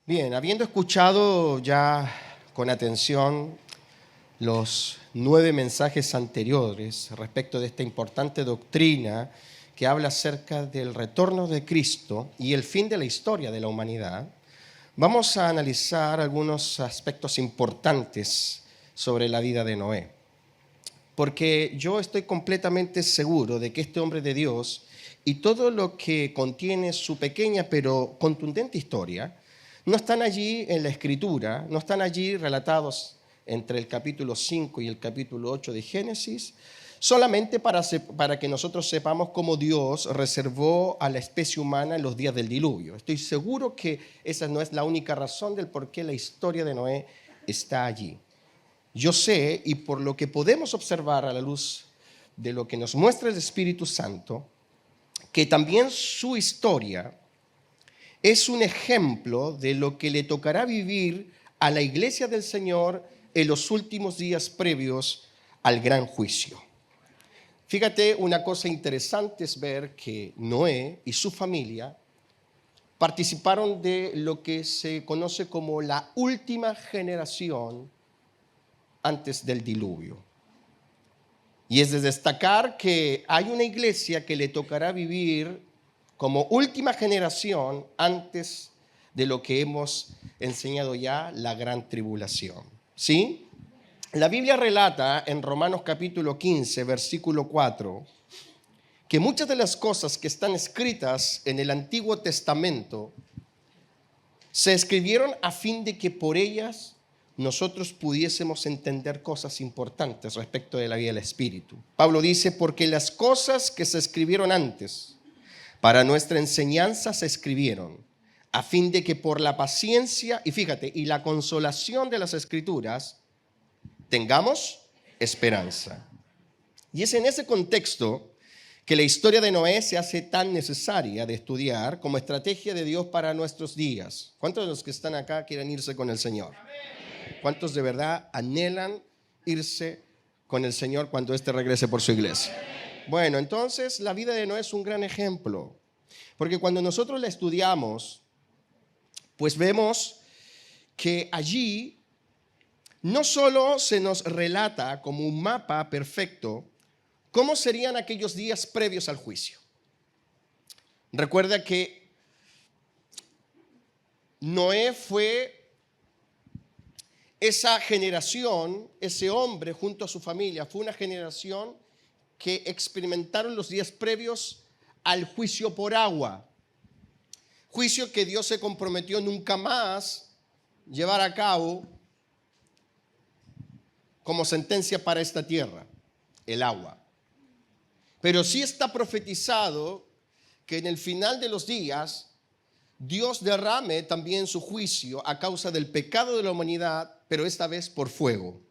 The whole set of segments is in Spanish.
Bien, habiendo escuchado ya con atención los 9 mensajes anteriores respecto de esta importante doctrina que habla acerca del retorno de Cristo y el fin de la historia de la humanidad, vamos a analizar algunos aspectos importantes sobre la vida de Noé. Porque yo estoy completamente seguro de que este hombre de Dios y todo lo que contiene su pequeña pero contundente historia no están allí en la Escritura, no están allí relatados entre el capítulo 5 y el capítulo 8 de Génesis, solamente para que nosotros sepamos cómo Dios reservó a la especie humana en los días del diluvio. Estoy seguro que esa no es la única razón del por qué la historia de Noé está allí. Yo sé, y por lo que podemos observar a la luz de lo que nos muestra el Espíritu Santo, que también su historia es un ejemplo de lo que le tocará vivir a la iglesia del Señor en los últimos días previos al gran juicio. Fíjate, una cosa interesante es ver que Noé y su familia participaron de lo que se conoce como la última generación antes del diluvio. Y es de destacar que hay una iglesia que le tocará vivir como última generación antes de lo que hemos enseñado ya, la gran tribulación. ¿Sí? La Biblia relata en Romanos capítulo 15, versículo 4, que muchas de las cosas que están escritas en el Antiguo Testamento se escribieron a fin de que por ellas nosotros pudiésemos entender cosas importantes respecto de la vida del Espíritu. Pablo dice, porque las cosas que se escribieron antes para nuestra enseñanza se escribieron, a fin de que por la paciencia, y fíjate, y la consolación de las Escrituras, tengamos esperanza. Y es en ese contexto que la historia de Noé se hace tan necesaria de estudiar como estrategia de Dios para nuestros días. ¿Cuántos de los que están acá quieren irse con el Señor? ¿Cuántos de verdad anhelan irse con el Señor cuando éste regrese por su iglesia? Bueno, entonces la vida de Noé es un gran ejemplo, porque cuando nosotros la estudiamos, pues vemos que allí no solo se nos relata como un mapa perfecto cómo serían aquellos días previos al juicio. Recuerda que Noé fue esa generación, ese hombre junto a su familia, fue una generación que experimentaron los días previos al juicio por agua. Juicio que Dios se comprometió nunca más llevar a cabo como sentencia para esta tierra, el agua. Pero sí está profetizado que en el final de los días Dios derrame también su juicio a causa del pecado de la humanidad, pero esta vez por fuego.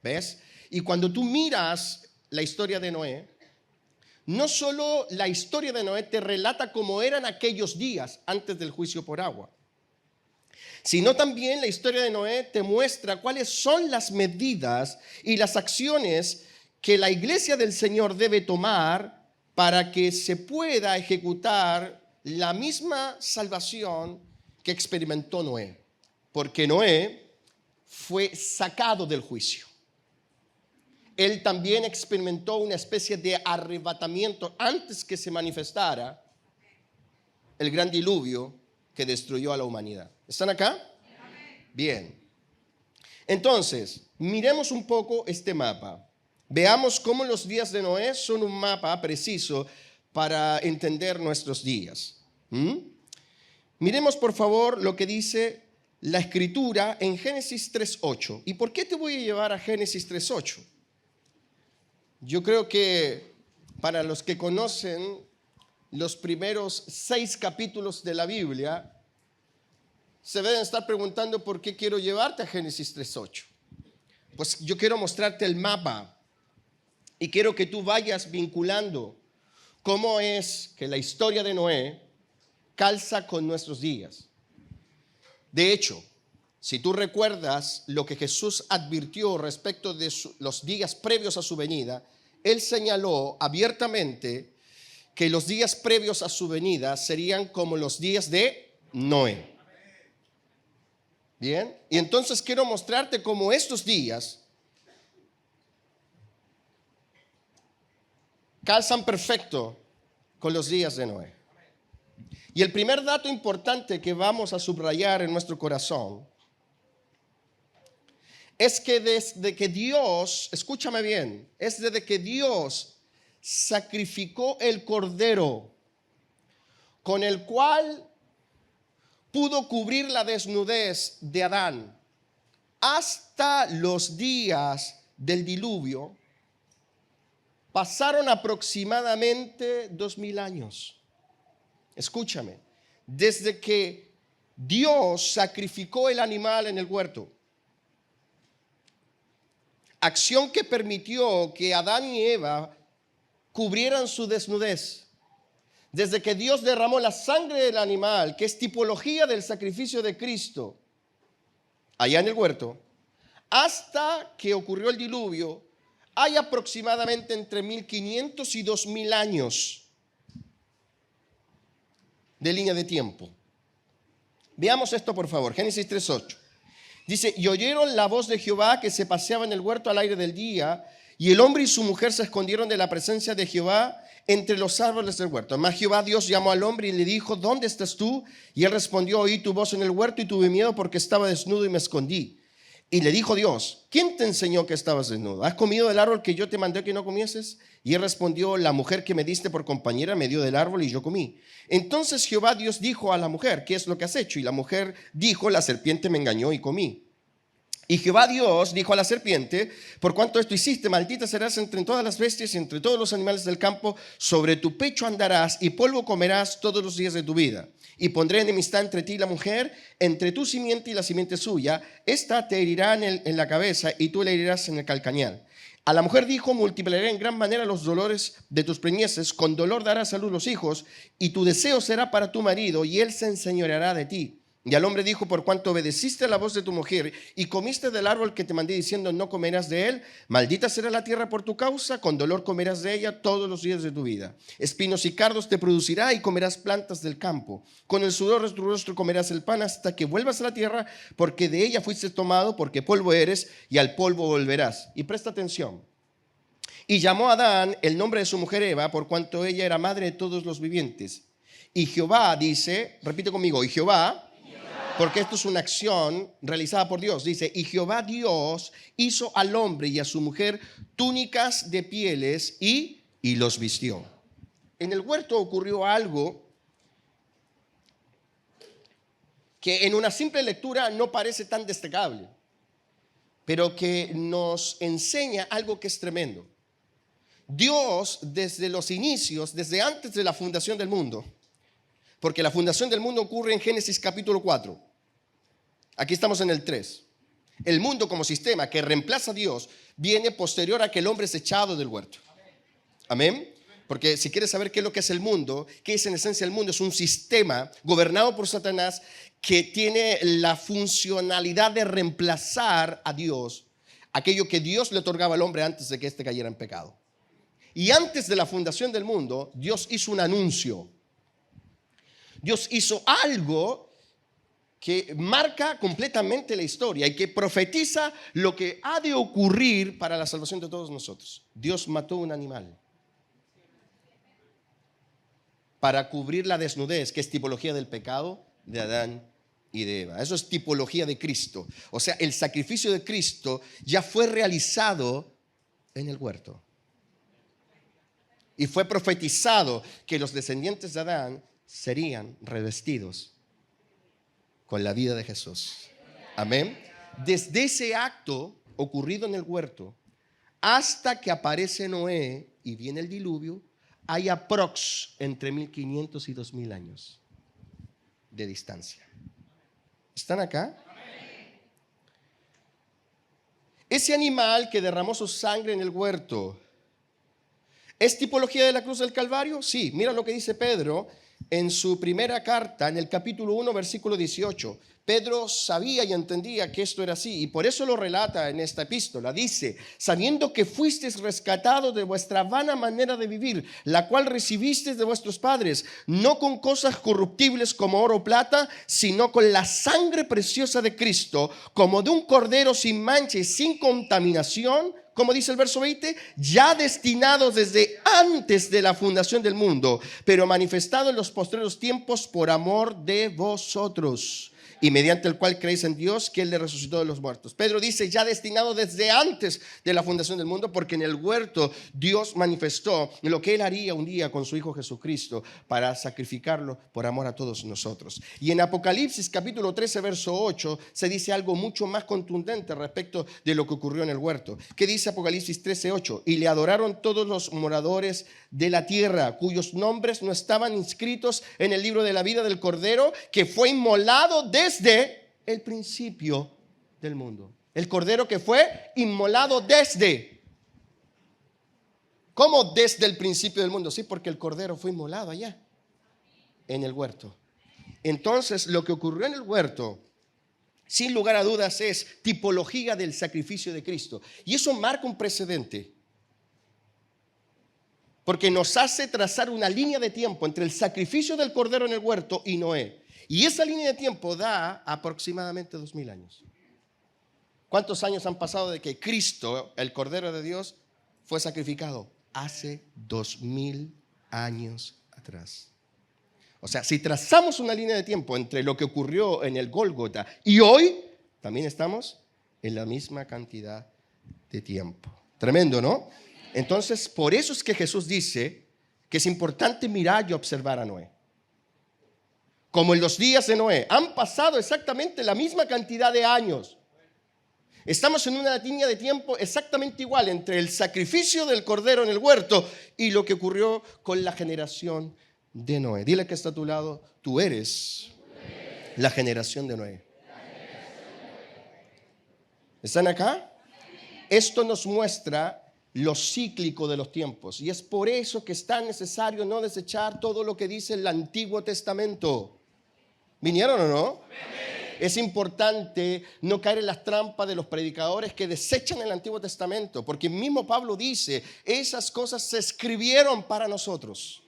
¿Ves? Y cuando tú miras la historia de Noé, no solo la historia de Noé te relata cómo eran aquellos días antes del juicio por agua, sino también la historia de Noé te muestra cuáles son las medidas y las acciones que la iglesia del Señor debe tomar para que se pueda ejecutar la misma salvación que experimentó Noé. Porque Noé fue sacado del juicio. Él también experimentó una especie de arrebatamiento antes que se manifestara el gran diluvio que destruyó a la humanidad. ¿Están acá? Bien. Entonces, miremos un poco este mapa. Veamos cómo los días de Noé son un mapa preciso para entender nuestros días. Miremos por favor lo que dice la Escritura en Génesis 3:8. ¿Y por qué te voy a llevar a Génesis 3:8? Yo creo que para los que conocen los primeros 6 capítulos de la Biblia, se deben estar preguntando por qué quiero llevarte a Génesis 3:8. Pues yo quiero mostrarte el mapa y quiero que tú vayas vinculando cómo es que la historia de Noé calza con nuestros días. De hecho, si tú recuerdas lo que Jesús advirtió respecto de los días previos a su venida, Él señaló abiertamente que los días previos a su venida serían como los días de Noé. Bien, y entonces quiero mostrarte cómo estos días calzan perfecto con los días de Noé. Y el primer dato importante que vamos a subrayar en nuestro corazón es que desde que Dios, escúchame bien, es desde que Dios sacrificó el cordero con el cual pudo cubrir la desnudez de Adán hasta los días del diluvio, pasaron aproximadamente 2000 años. Escúchame, desde que Dios sacrificó el animal en el huerto, acción que permitió que Adán y Eva cubrieran su desnudez, desde que Dios derramó la sangre del animal, que es tipología del sacrificio de Cristo, allá en el huerto, hasta que ocurrió el diluvio, hay aproximadamente entre 1500 y 2000 años de línea de tiempo. Veamos esto, por favor. Génesis 3:8. Dice, y oyeron la voz de Jehová que se paseaba en el huerto al aire del día, y el hombre y su mujer se escondieron de la presencia de Jehová entre los árboles del huerto. Mas Jehová Dios llamó al hombre y le dijo, ¿dónde estás tú? Y él respondió, oí tu voz en el huerto y tuve miedo porque estaba desnudo y me escondí. Y le dijo Dios, ¿quién te enseñó que estabas desnudo? ¿Has comido del árbol que yo te mandé que no comieses? Y él respondió, la mujer que me diste por compañera me dio del árbol y yo comí. Entonces Jehová Dios dijo a la mujer, ¿qué es lo que has hecho? Y la mujer dijo, la serpiente me engañó y comí. Y Jehová Dios dijo a la serpiente, por cuanto esto hiciste, maldita serás entre todas las bestias y entre todos los animales del campo, sobre tu pecho andarás y polvo comerás todos los días de tu vida. Y pondré enemistad entre ti y la mujer, entre tu simiente y la simiente suya. Esta te herirá en la cabeza y tú le herirás en el calcañar. A la mujer dijo, multiplicaré en gran manera los dolores de tus preñeces, con dolor darás a luz los hijos, y tu deseo será para tu marido, y él se enseñoreará de ti. Y al hombre dijo, por cuanto obedeciste a la voz de tu mujer y comiste del árbol que te mandé diciendo, no comerás de él, maldita será la tierra por tu causa, con dolor comerás de ella todos los días de tu vida. Espinos y cardos te producirá y comerás plantas del campo. Con el sudor de tu rostro comerás el pan hasta que vuelvas a la tierra, porque de ella fuiste tomado, porque polvo eres y al polvo volverás. Y presta atención. Y llamó a Adán el nombre de su mujer Eva, por cuanto ella era madre de todos los vivientes. Y Jehová dice, repite conmigo, y Jehová, porque esto es una acción realizada por Dios. Dice, y Jehová Dios hizo al hombre y a su mujer túnicas de pieles y los vistió. En el huerto ocurrió algo que en una simple lectura no parece tan destacable, pero que nos enseña algo que es tremendo. Dios, desde los inicios, desde antes de la fundación del mundo, porque la fundación del mundo ocurre en Génesis capítulo 4. Aquí estamos en el 3. El mundo como sistema que reemplaza a Dios viene posterior a que el hombre es echado del huerto. Amén. Porque si quieres saber qué es lo que es el mundo, qué es en esencia el mundo, es un sistema gobernado por Satanás que tiene la funcionalidad de reemplazar a Dios, aquello que Dios le otorgaba al hombre antes de que éste cayera en pecado. Y antes de la fundación del mundo, Dios hizo un anuncio. Dios hizo algo que marca completamente la historia y que profetiza lo que ha de ocurrir para la salvación de todos nosotros. Dios mató un animal para cubrir la desnudez, que es tipología del pecado de Adán y de Eva. Eso es tipología de Cristo. O sea, el sacrificio de Cristo ya fue realizado en el huerto. Y fue profetizado que los descendientes de Adán serían revestidos con la vida de Jesús. Amén. Desde ese acto ocurrido en el huerto hasta que aparece Noé y viene el diluvio, hay aprox entre 1500 y 2000 años de distancia. ¿Están acá? Ese animal que derramó su sangre en el huerto, ¿es tipología de la cruz del Calvario? Sí, mira lo que dice Pedro en su primera carta, en el capítulo 1, versículo 18, Pedro sabía y entendía que esto era así, y por eso lo relata en esta epístola. Dice: sabiendo que fuisteis rescatados de vuestra vana manera de vivir, la cual recibisteis de vuestros padres, no con cosas corruptibles como oro o plata, sino con la sangre preciosa de Cristo, como de un cordero sin mancha y sin contaminación, como dice el verso 20, ya destinados desde antes de la fundación del mundo, pero manifestado en los postreros tiempos por amor de vosotros, y mediante el cual creéis en Dios, que Él le resucitó de los muertos. Pedro dice ya destinado desde antes de la fundación del mundo, porque en el huerto Dios manifestó lo que Él haría un día con su Hijo Jesucristo para sacrificarlo por amor a todos nosotros. Y en Apocalipsis capítulo 13 verso 8 se dice algo mucho más contundente respecto de lo que ocurrió en el huerto. ¿Qué dice Apocalipsis 13, 8? Y le adoraron todos los moradores de la tierra, cuyos nombres no estaban inscritos en el libro de la vida del Cordero, que fue inmolado desde el principio del mundo. El Cordero que fue inmolado desde. ¿Cómo desde el principio del mundo? Sí, porque el Cordero fue inmolado allá, en el huerto. Entonces, lo que ocurrió en el huerto, sin lugar a dudas, es tipología del sacrificio de Cristo. Y eso marca un precedente, porque nos hace trazar una línea de tiempo entre el sacrificio del Cordero en el huerto y Noé. Y esa línea de tiempo da aproximadamente 2000 años. ¿Cuántos años han pasado de que Cristo, el Cordero de Dios, fue sacrificado? Hace 2000 años atrás. O sea, si trazamos una línea de tiempo entre lo que ocurrió en el Gólgota y hoy, también estamos en la misma cantidad de tiempo. Tremendo, ¿no? Entonces, por eso es que Jesús dice que es importante mirar y observar a Noé. Como en los días de Noé, han pasado exactamente la misma cantidad de años. Estamos en una línea de tiempo exactamente igual entre el sacrificio del Cordero en el huerto y lo que ocurrió con la generación de Noé. Dile que está a tu lado: tú eres la generación de Noé. ¿Están acá? Esto nos muestra lo cíclico de los tiempos, y es por eso que es tan necesario no desechar todo lo que dice el Antiguo Testamento. ¿Vinieron o no? Es importante no caer en las trampas de los predicadores que desechan el Antiguo Testamento, porque mismo Pablo dice: esas cosas se escribieron para nosotros,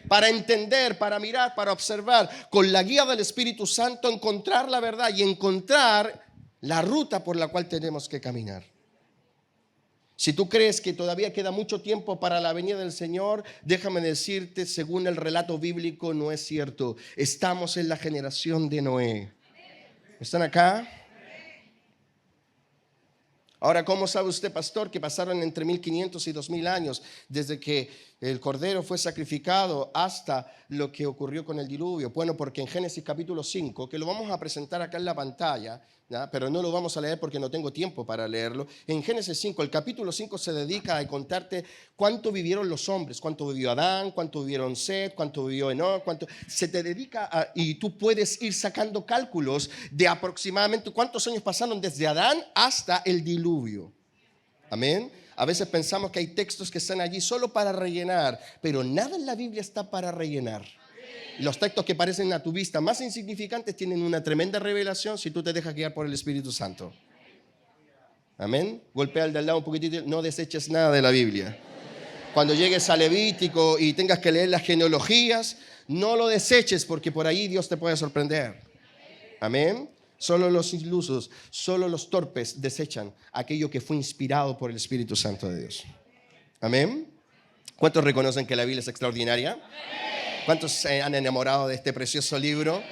para entender, para mirar, para observar, con la guía del Espíritu Santo, encontrar la verdad y encontrar la ruta por la cual tenemos que caminar. Si tú crees que todavía queda mucho tiempo para la venida del Señor, déjame decirte, según el relato bíblico, no es cierto. Estamos en la generación de Noé. ¿Están acá? Ahora, ¿cómo sabe usted, pastor, que pasaron entre 1500 y 2000 años desde que el Cordero fue sacrificado hasta lo que ocurrió con el diluvio? Bueno, porque en Génesis capítulo 5, que lo vamos a presentar acá en la pantalla, ¿ya? Pero no lo vamos a leer porque no tengo tiempo para leerlo. En Génesis 5, el capítulo 5 se dedica a contarte cuánto vivieron los hombres, cuánto vivió Adán, cuánto vivieron Set, cuánto vivió Enoc, cuánto se te dedica a, y tú puedes ir sacando cálculos de aproximadamente cuántos años pasaron desde Adán hasta el diluvio. Amén. A veces pensamos que hay textos que están allí solo para rellenar, pero nada en la Biblia está para rellenar. Los textos que parecen a tu vista más insignificantes tienen una tremenda revelación si tú te dejas guiar por el Espíritu Santo. Amén. Golpea al de al lado un poquitito, no deseches nada de la Biblia. Cuando llegues a Levítico y tengas que leer las genealogías, no lo deseches, porque por ahí Dios te puede sorprender. Amén. Solo los ilusos, solo los torpes desechan aquello que fue inspirado por el Espíritu Santo de Dios. Amén. ¿Cuántos reconocen que la Biblia es extraordinaria? ¿Cuántos se han enamorado de este precioso libro?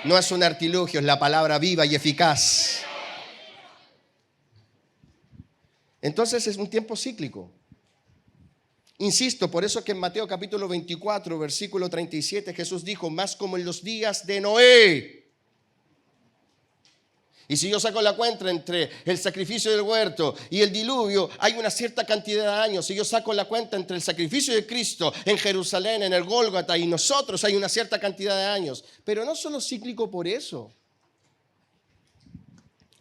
No es un artilugio, es la palabra viva y eficaz. Entonces es un tiempo cíclico. Insisto, por eso que en Mateo capítulo 24, versículo 37, Jesús dijo: más como en los días de Noé. Y si yo saco la cuenta entre el sacrificio del huerto y el diluvio, hay una cierta cantidad de años. Si yo saco la cuenta entre el sacrificio de Cristo en Jerusalén, en el Gólgota y nosotros, hay una cierta cantidad de años. Pero no solo cíclico por eso.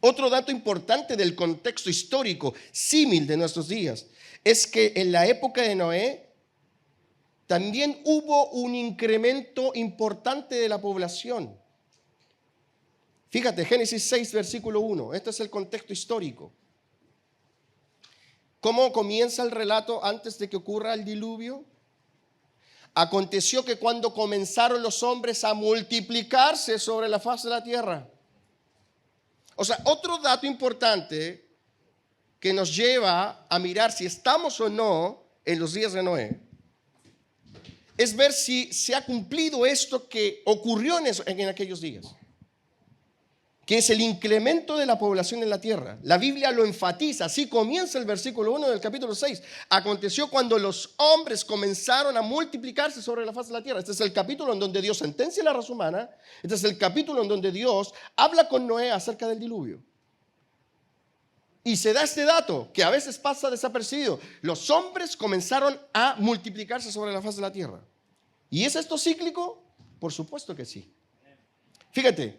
Otro dato importante del contexto histórico símil de nuestros días es que en la época de Noé también hubo un incremento importante de la población. Fíjate, Génesis 6, versículo 1. Este es el contexto histórico. ¿Cómo comienza el relato antes de que ocurra el diluvio? Aconteció que cuando comenzaron los hombres a multiplicarse sobre la faz de la tierra. O sea, otro dato importante que nos lleva a mirar si estamos o no en los días de Noé es ver si se ha cumplido esto que ocurrió en aquellos días, que es el incremento de la población en la tierra. La Biblia lo enfatiza, así comienza el versículo 1 del capítulo 6. Aconteció cuando los hombres comenzaron a multiplicarse sobre la faz de la tierra. Este es el capítulo en donde Dios sentencia la raza humana. Este es el capítulo en donde Dios habla con Noé acerca del diluvio. Y se da este dato que a veces pasa desapercibido. Los hombres comenzaron a multiplicarse sobre la faz de la tierra. ¿Y es esto cíclico? Por supuesto que sí. Fíjate,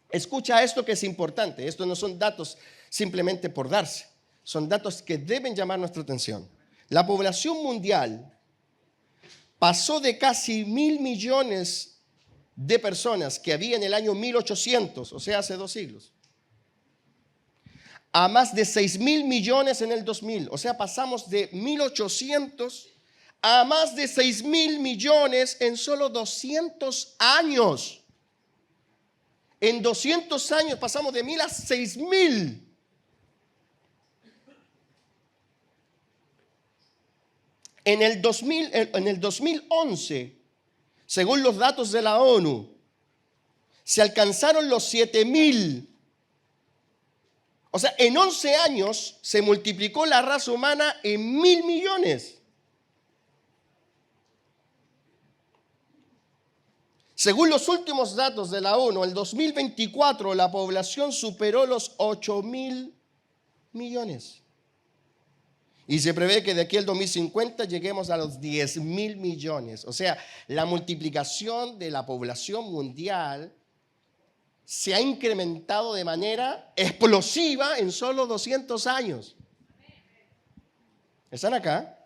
escucha esto que es importante. Estos no son datos simplemente por darse. Son datos que deben llamar nuestra atención. La población mundial pasó de casi 1.000 millones de personas que había en el año 1800, o sea, hace 2 siglos, a más de 6.000 millones en el 2000. O sea, pasamos de 1.800 a más de 6.000 millones en solo 200 años. En 200 años pasamos de 1.000 a 6.000. En el 2011, según los datos de la ONU, se alcanzaron los 7.000. O sea, en 11 años se multiplicó la raza humana en 1.000 millones. Según los últimos datos de la ONU, en el 2024 la población superó los 8.000 millones. Y se prevé que de aquí al 2050 lleguemos a los 10.000 millones. O sea, la multiplicación de la población mundial se ha incrementado de manera explosiva en solo 200 años. ¿Están acá?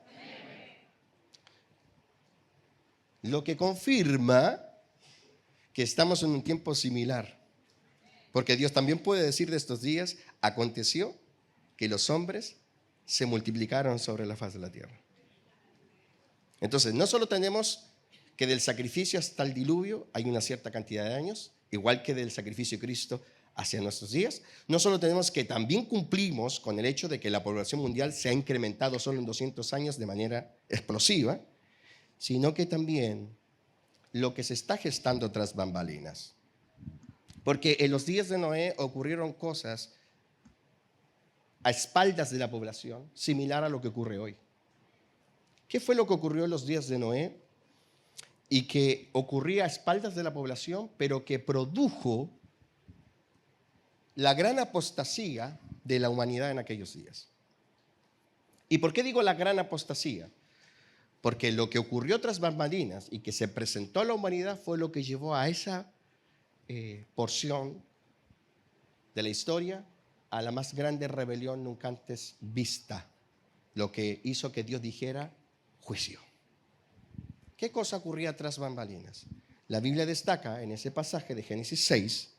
Lo que confirma que estamos en un tiempo similar. Porque Dios también puede decir de estos días, aconteció que los hombres se multiplicaron sobre la faz de la tierra. Entonces, no solo tenemos que del sacrificio hasta el diluvio hay una cierta cantidad de años, igual que del sacrificio de Cristo hacia nuestros días, no solo tenemos que también cumplimos con el hecho de que la población mundial se ha incrementado solo en 200 años de manera explosiva, sino que también lo que se está gestando tras bambalinas. Porque en los días de Noé ocurrieron cosas a espaldas de la población, similar a lo que ocurre hoy. ¿Qué fue lo que ocurrió en los días de Noé? Y que ocurría a espaldas de la población, pero que produjo la gran apostasía de la humanidad en aquellos días. ¿Y por qué digo la gran apostasía? Porque lo que ocurrió tras bambalinas y que se presentó a la humanidad fue lo que llevó a esa porción de la historia a la más grande rebelión nunca antes vista, lo que hizo que Dios dijera juicio. ¿Qué cosa ocurría tras bambalinas? La Biblia destaca en ese pasaje de Génesis 6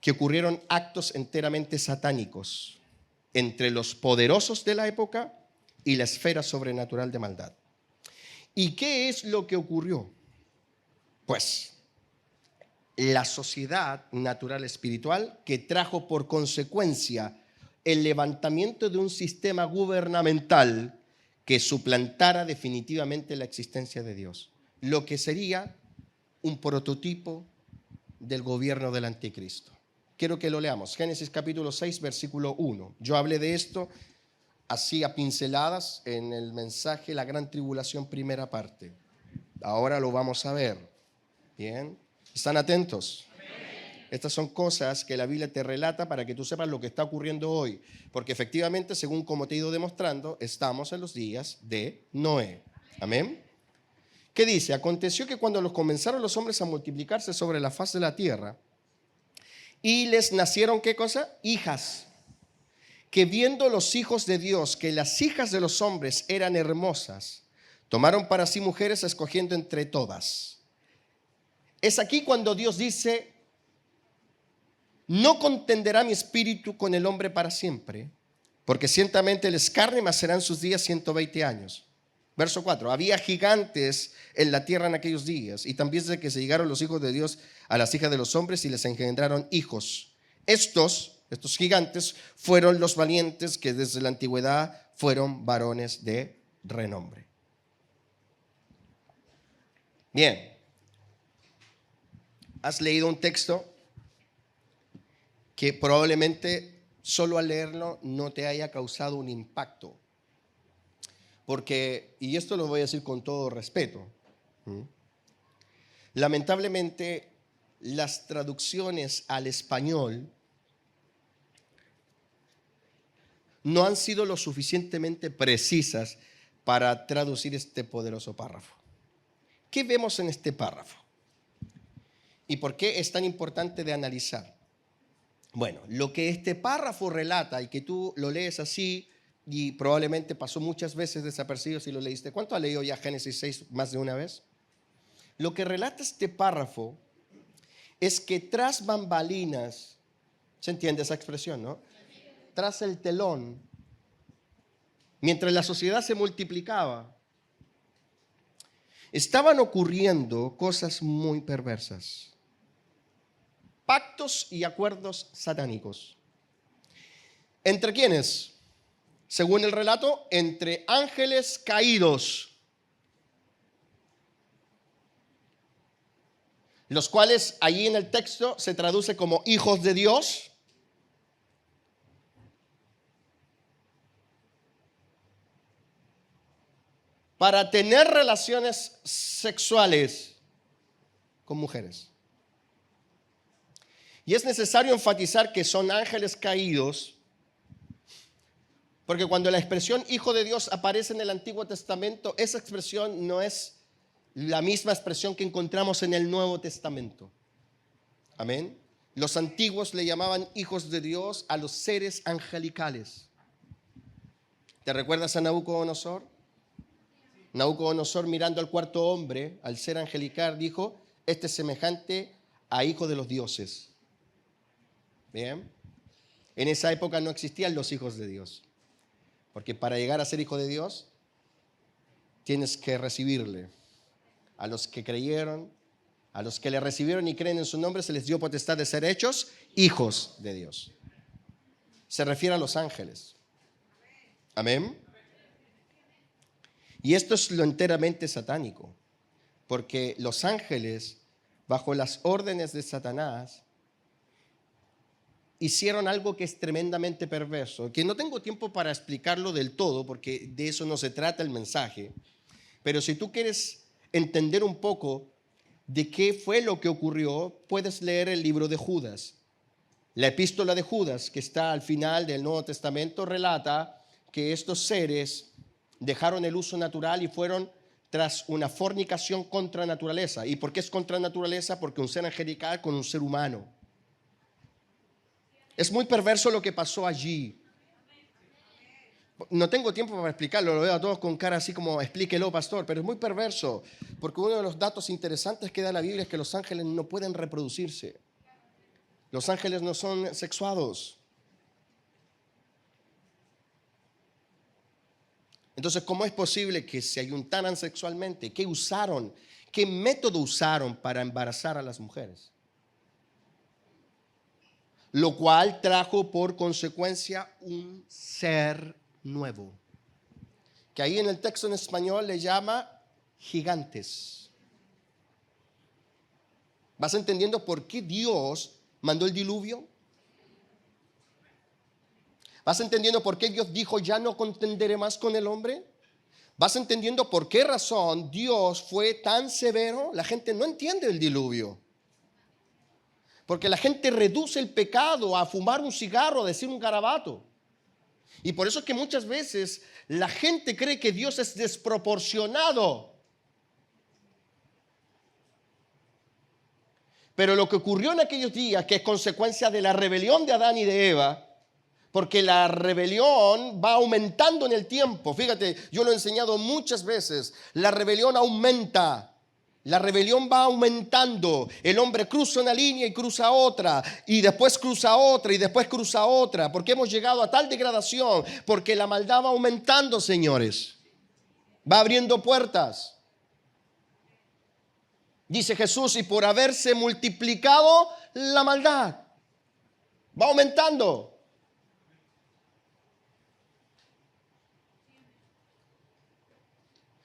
que ocurrieron actos enteramente satánicos entre los poderosos de la época y la esfera sobrenatural de maldad. ¿Y qué es lo que ocurrió? Pues la sociedad natural espiritual que trajo por consecuencia el levantamiento de un sistema gubernamental que suplantara definitivamente la existencia de Dios, lo que sería un prototipo del gobierno del anticristo. Quiero que lo leamos, Génesis capítulo 6, versículo 1. Yo hablé de esto así a pinceladas en el mensaje La Gran Tribulación, primera parte. Ahora lo vamos a ver. Bien, ¿están atentos? Estas son cosas que la Biblia te relata para que tú sepas lo que está ocurriendo hoy. Porque efectivamente, según como te he ido demostrando, estamos en los días de Noé. Amén. ¿Qué dice? Aconteció que cuando comenzaron los hombres a multiplicarse sobre la faz de la tierra, y les nacieron, ¿qué cosa? Hijas. Que viendo los hijos de Dios que las hijas de los hombres eran hermosas, Tomaron para sí mujeres escogiendo entre todas. Es aquí cuando Dios dice, no contenderá mi espíritu con el hombre para siempre, porque ciertamente él es carne, mas serán sus días 120 años. Verso 4, había gigantes en la tierra en aquellos días, y también desde que se llegaron los hijos de Dios a las hijas de los hombres y les engendraron hijos. Estos gigantes fueron los valientes que desde la antigüedad fueron varones de renombre. Bien, has leído un texto que probablemente solo al leerlo no te haya causado un impacto. Porque, y esto lo voy a decir con todo respeto, lamentablemente las traducciones al español no han sido lo suficientemente precisas para traducir este poderoso párrafo. ¿Qué vemos en este párrafo? ¿Y por qué es tan importante de analizar? Bueno, lo que este párrafo relata y que tú lo lees así y probablemente pasó muchas veces desapercibido si lo leíste. ¿Cuánto ha leído ya Génesis 6 más de una vez? Lo que relata este párrafo es que tras bambalinas, ¿se entiende esa expresión, no? Tras el telón, mientras la sociedad se multiplicaba, estaban ocurriendo cosas muy perversas. Pactos y acuerdos satánicos. ¿Entre quiénes? Según el relato, entre ángeles caídos, los cuales allí en el texto se traduce como hijos de Dios, para tener relaciones sexuales con mujeres. Y es necesario enfatizar que son ángeles caídos, porque cuando la expresión hijo de Dios aparece en el Antiguo Testamento, esa expresión no es la misma expresión que encontramos en el Nuevo Testamento. Amén. Los antiguos le llamaban hijos de Dios a los seres angelicales. ¿Te recuerdas a Nabucodonosor? Nabucodonosor, mirando al cuarto hombre, al ser angelical, dijo, este es semejante a hijo de los dioses. Bien. En esa época no existían los hijos de Dios, porque para llegar a ser hijo de Dios tienes que recibirle. A los que creyeron, a los que le recibieron y creen en su nombre, se les dio potestad de ser hechos hijos de Dios. Se refiere a los ángeles. Amén. Y esto es lo enteramente satánico, porque los ángeles, bajo las órdenes de Satanás, hicieron algo que es tremendamente perverso, que no tengo tiempo para explicarlo del todo, porque de eso no se trata el mensaje. Pero si tú quieres entender un poco de qué fue lo que ocurrió, puedes leer el libro de Judas. La epístola de Judas, que está al final del Nuevo Testamento, relata que estos seres dejaron el uso natural y fueron tras una fornicación contra naturaleza. ¿Y por qué es contra naturaleza? Porque un ser angelical con un ser humano. Es muy perverso lo que pasó allí. No tengo tiempo para explicarlo, lo veo a todos con cara así como, explíquelo, pastor, pero es muy perverso, porque uno de los datos interesantes que da la Biblia es que los ángeles no pueden reproducirse. Los ángeles no son sexuados. Entonces, ¿cómo es posible que se ayuntaran sexualmente? ¿Qué usaron? ¿Qué método usaron para embarazar a las mujeres? Lo cual trajo por consecuencia un ser nuevo, que ahí en el texto en español le llama gigantes. ¿Vas entendiendo por qué Dios mandó el diluvio? ¿Vas entendiendo por qué Dios dijo ya no contenderé más con el hombre? ¿Vas entendiendo por qué razón Dios fue tan severo? La gente no entiende el diluvio, porque la gente reduce el pecado a fumar un cigarro, a decir un garabato. Y por eso es que muchas veces la gente cree que Dios es desproporcionado. Pero lo que ocurrió en aquellos días, que es consecuencia de la rebelión de Adán y de Eva, Porque la rebelión va aumentando en el tiempo. Fíjate, yo lo he enseñado muchas veces. La rebelión aumenta. La rebelión va aumentando. El hombre cruza una línea y cruza otra. Y después cruza otra y después cruza otra. Porque hemos llegado a tal degradación. Porque la maldad va aumentando, señores. Va abriendo puertas. Dice Jesús, y por haberse multiplicado la maldad. Va aumentando.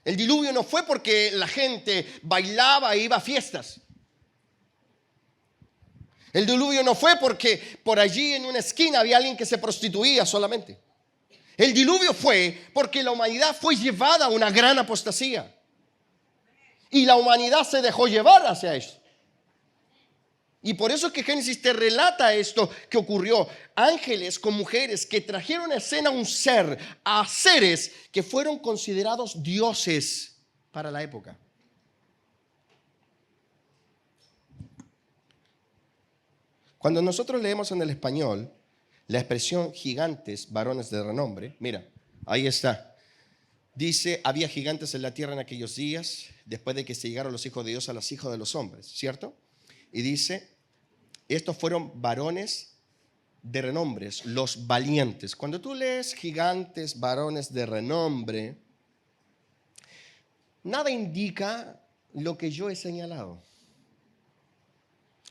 El diluvio no fue porque la gente bailaba e iba a fiestas. El diluvio no fue porque por allí en una esquina había alguien que se prostituía solamente. El diluvio fue porque la humanidad fue llevada a una gran apostasía. Y la humanidad se dejó llevar hacia eso. Y por eso es que Génesis te relata esto que ocurrió. Ángeles con mujeres que trajeron a escena un ser, a seres que fueron considerados dioses para la época. Cuando nosotros leemos en el español la expresión gigantes, varones de renombre, mira, ahí está. Dice, había gigantes en la tierra en aquellos días, después de que se llegaron los hijos de Dios a los hijos de los hombres, ¿cierto? Y dice, estos fueron varones de renombres, los valientes. Cuando tú lees gigantes, varones de renombre, nada indica lo que yo he señalado.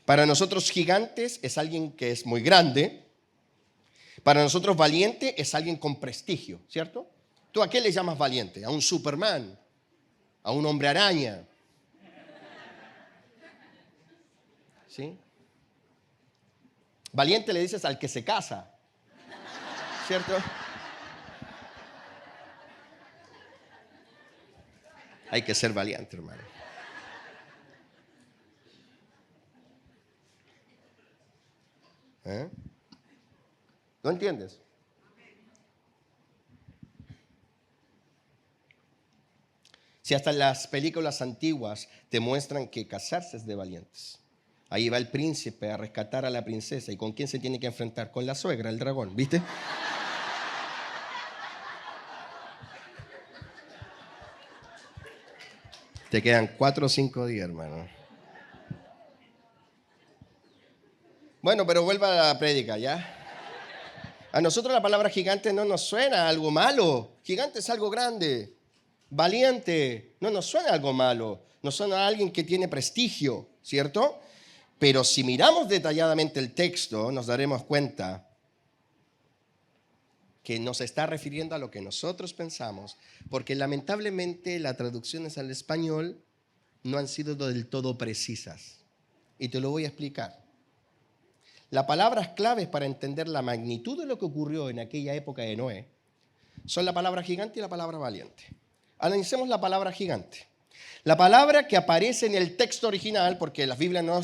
Para nosotros gigantes es alguien que es muy grande. Para nosotros valiente es alguien con prestigio, ¿cierto? ¿Tú a qué le llamas valiente? ¿A un Superman? ¿A un hombre araña? ¿Sí? Valiente le dices al que se casa, ¿cierto? Hay que ser valiente, hermano. ¿Eh? ¿No entiendes? Si hasta las películas antiguas te muestran que casarse es de valientes. Ahí va el príncipe a rescatar a la princesa. ¿Y con quién se tiene que enfrentar? Con la suegra, el dragón, ¿viste? Te quedan 4 o 5 días, hermano. Bueno, pero vuelva a la prédica, ¿ya? A nosotros la palabra gigante no nos suena a algo malo. Gigante es algo grande. Valiente no nos suena a algo malo. Nos suena a alguien que tiene prestigio, ¿cierto? Pero si miramos detalladamente el texto, nos daremos cuenta que nos está refiriendo a lo que nosotros pensamos, porque lamentablemente las traducciones al español no han sido del todo precisas. Y te lo voy a explicar. Las palabras claves para entender la magnitud de lo que ocurrió en aquella época de Noé son la palabra gigante y la palabra valiente. Analicemos la palabra gigante. La palabra que aparece en el texto original, porque la Biblia no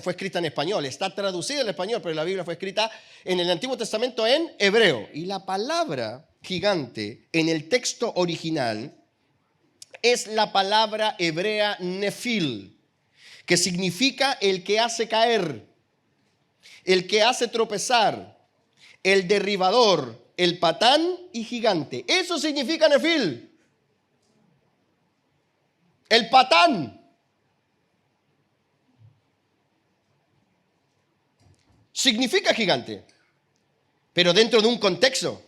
fue escrita en español, está traducida en español, pero la Biblia fue escrita en el Antiguo Testamento en hebreo. Y la palabra gigante en el texto original es la palabra hebrea nefil, que significa el que hace caer, el que hace tropezar, el derribador, el patán y gigante. Eso significa nefil. El patán significa gigante, pero dentro de un contexto.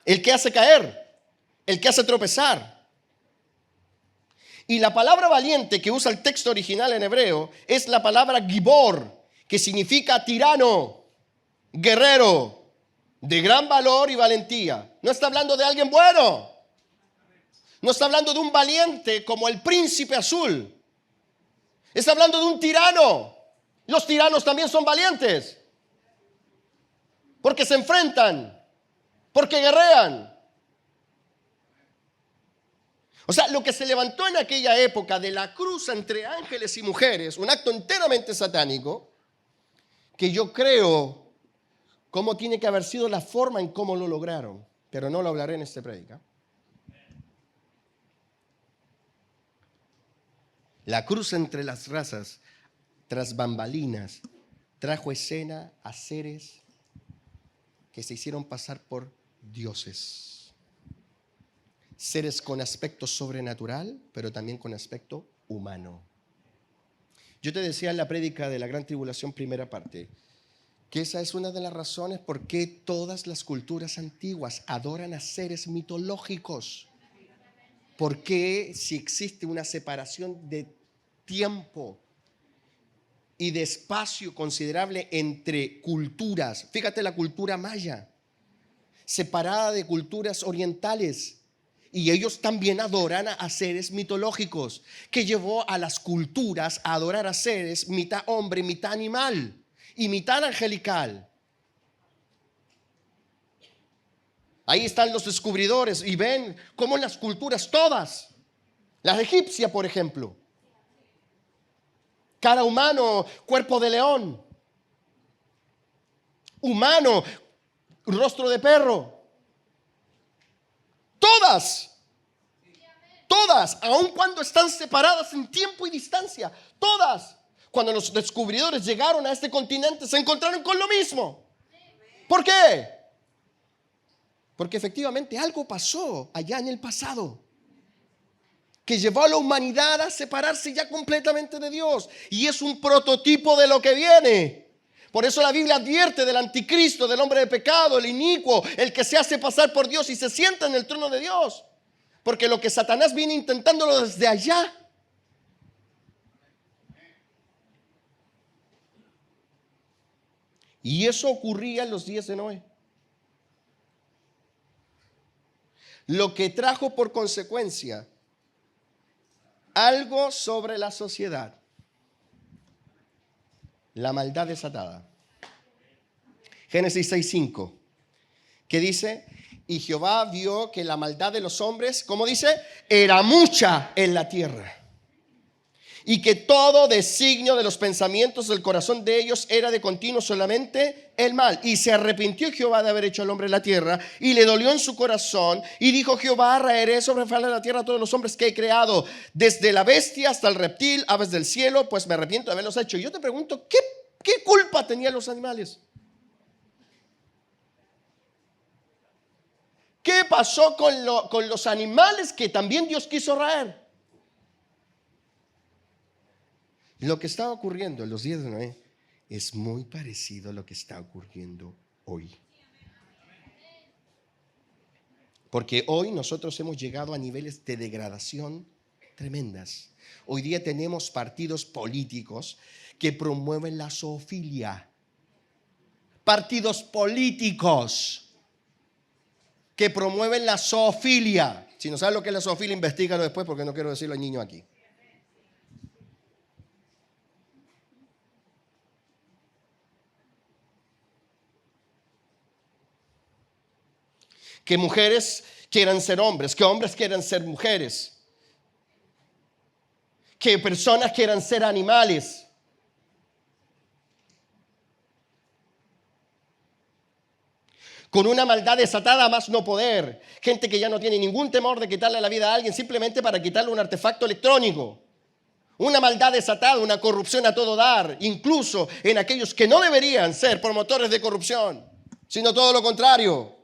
El que hace caer, el que hace tropezar. Y la palabra valiente que usa el texto original en hebreo es la palabra gibor, que significa tirano, guerrero, de gran valor y valentía. No está hablando de alguien bueno. No está hablando de un valiente como el príncipe azul. Está hablando de un tirano. Los tiranos también son valientes. Porque se enfrentan. Porque guerrean. O sea, lo que se levantó en aquella época de la cruz entre ángeles y mujeres, un acto enteramente satánico, que yo creo cómo tiene que haber sido la forma en cómo lo lograron. Pero no lo hablaré en esta prédica. La cruz entre las razas, tras bambalinas, trajo escena a seres que se hicieron pasar por dioses. Seres con aspecto sobrenatural, pero también con aspecto humano. Yo te decía en la prédica de la Gran Tribulación, primera parte, que esa es una de las razones por qué todas las culturas antiguas adoran a seres mitológicos. Porque si existe una separación de tiempo y de espacio considerable entre culturas, fíjate la cultura maya, separada de culturas orientales, y ellos también adoran a seres mitológicos, que llevó a las culturas a adorar a seres mitad hombre, mitad animal y mitad angelical. Ahí están los descubridores y ven cómo en las culturas todas, la egipcia por ejemplo, cara humano, cuerpo de león, humano, rostro de perro, todas, aun cuando están separadas en tiempo y distancia, todas. Cuando los descubridores llegaron a este continente se encontraron con lo mismo. ¿Por qué? Porque efectivamente algo pasó allá en el pasado que llevó a la humanidad a separarse ya completamente de Dios. Y es un prototipo de lo que viene. Por eso la Biblia advierte del anticristo, del hombre de pecado, el inicuo, el que se hace pasar por Dios y se sienta en el trono de Dios. Porque lo que Satanás viene intentándolo desde allá. Y eso ocurría en los días de Noé. Lo que trajo por consecuencia algo sobre la sociedad. La maldad desatada. Génesis 6:5, que dice: y Jehová vio que la maldad de los hombres, ¿cómo dice? Era mucha en la tierra. Y que todo designio de los pensamientos del corazón de ellos era de continuo solamente el mal. Y se arrepintió Jehová de haber hecho al hombre en la tierra, y le dolió en su corazón. Y dijo Jehová: raeré sobre faz de la tierra a todos los hombres que he creado, desde la bestia hasta el reptil, aves del cielo, pues me arrepiento de haberlos hecho. Y yo te pregunto, ¿qué culpa tenían los animales? ¿Qué pasó con los animales que también Dios quiso raer? Lo que estaba ocurriendo en los días de Noé es muy parecido a lo que está ocurriendo hoy. Porque hoy nosotros hemos llegado a niveles de degradación tremendas. Hoy día tenemos partidos políticos que promueven la zoofilia. Partidos políticos que promueven la zoofilia. Si no sabes lo que es la zoofilia, investígalo después, porque no quiero decirlo al niño aquí. Que mujeres quieran ser hombres, que hombres quieran ser mujeres, que personas quieran ser animales. Con una maldad desatada más no poder. Gente que ya no tiene ningún temor de quitarle la vida a alguien simplemente para quitarle un artefacto electrónico. Una maldad desatada, una corrupción a todo dar, incluso en aquellos que no deberían ser promotores de corrupción, sino todo lo contrario.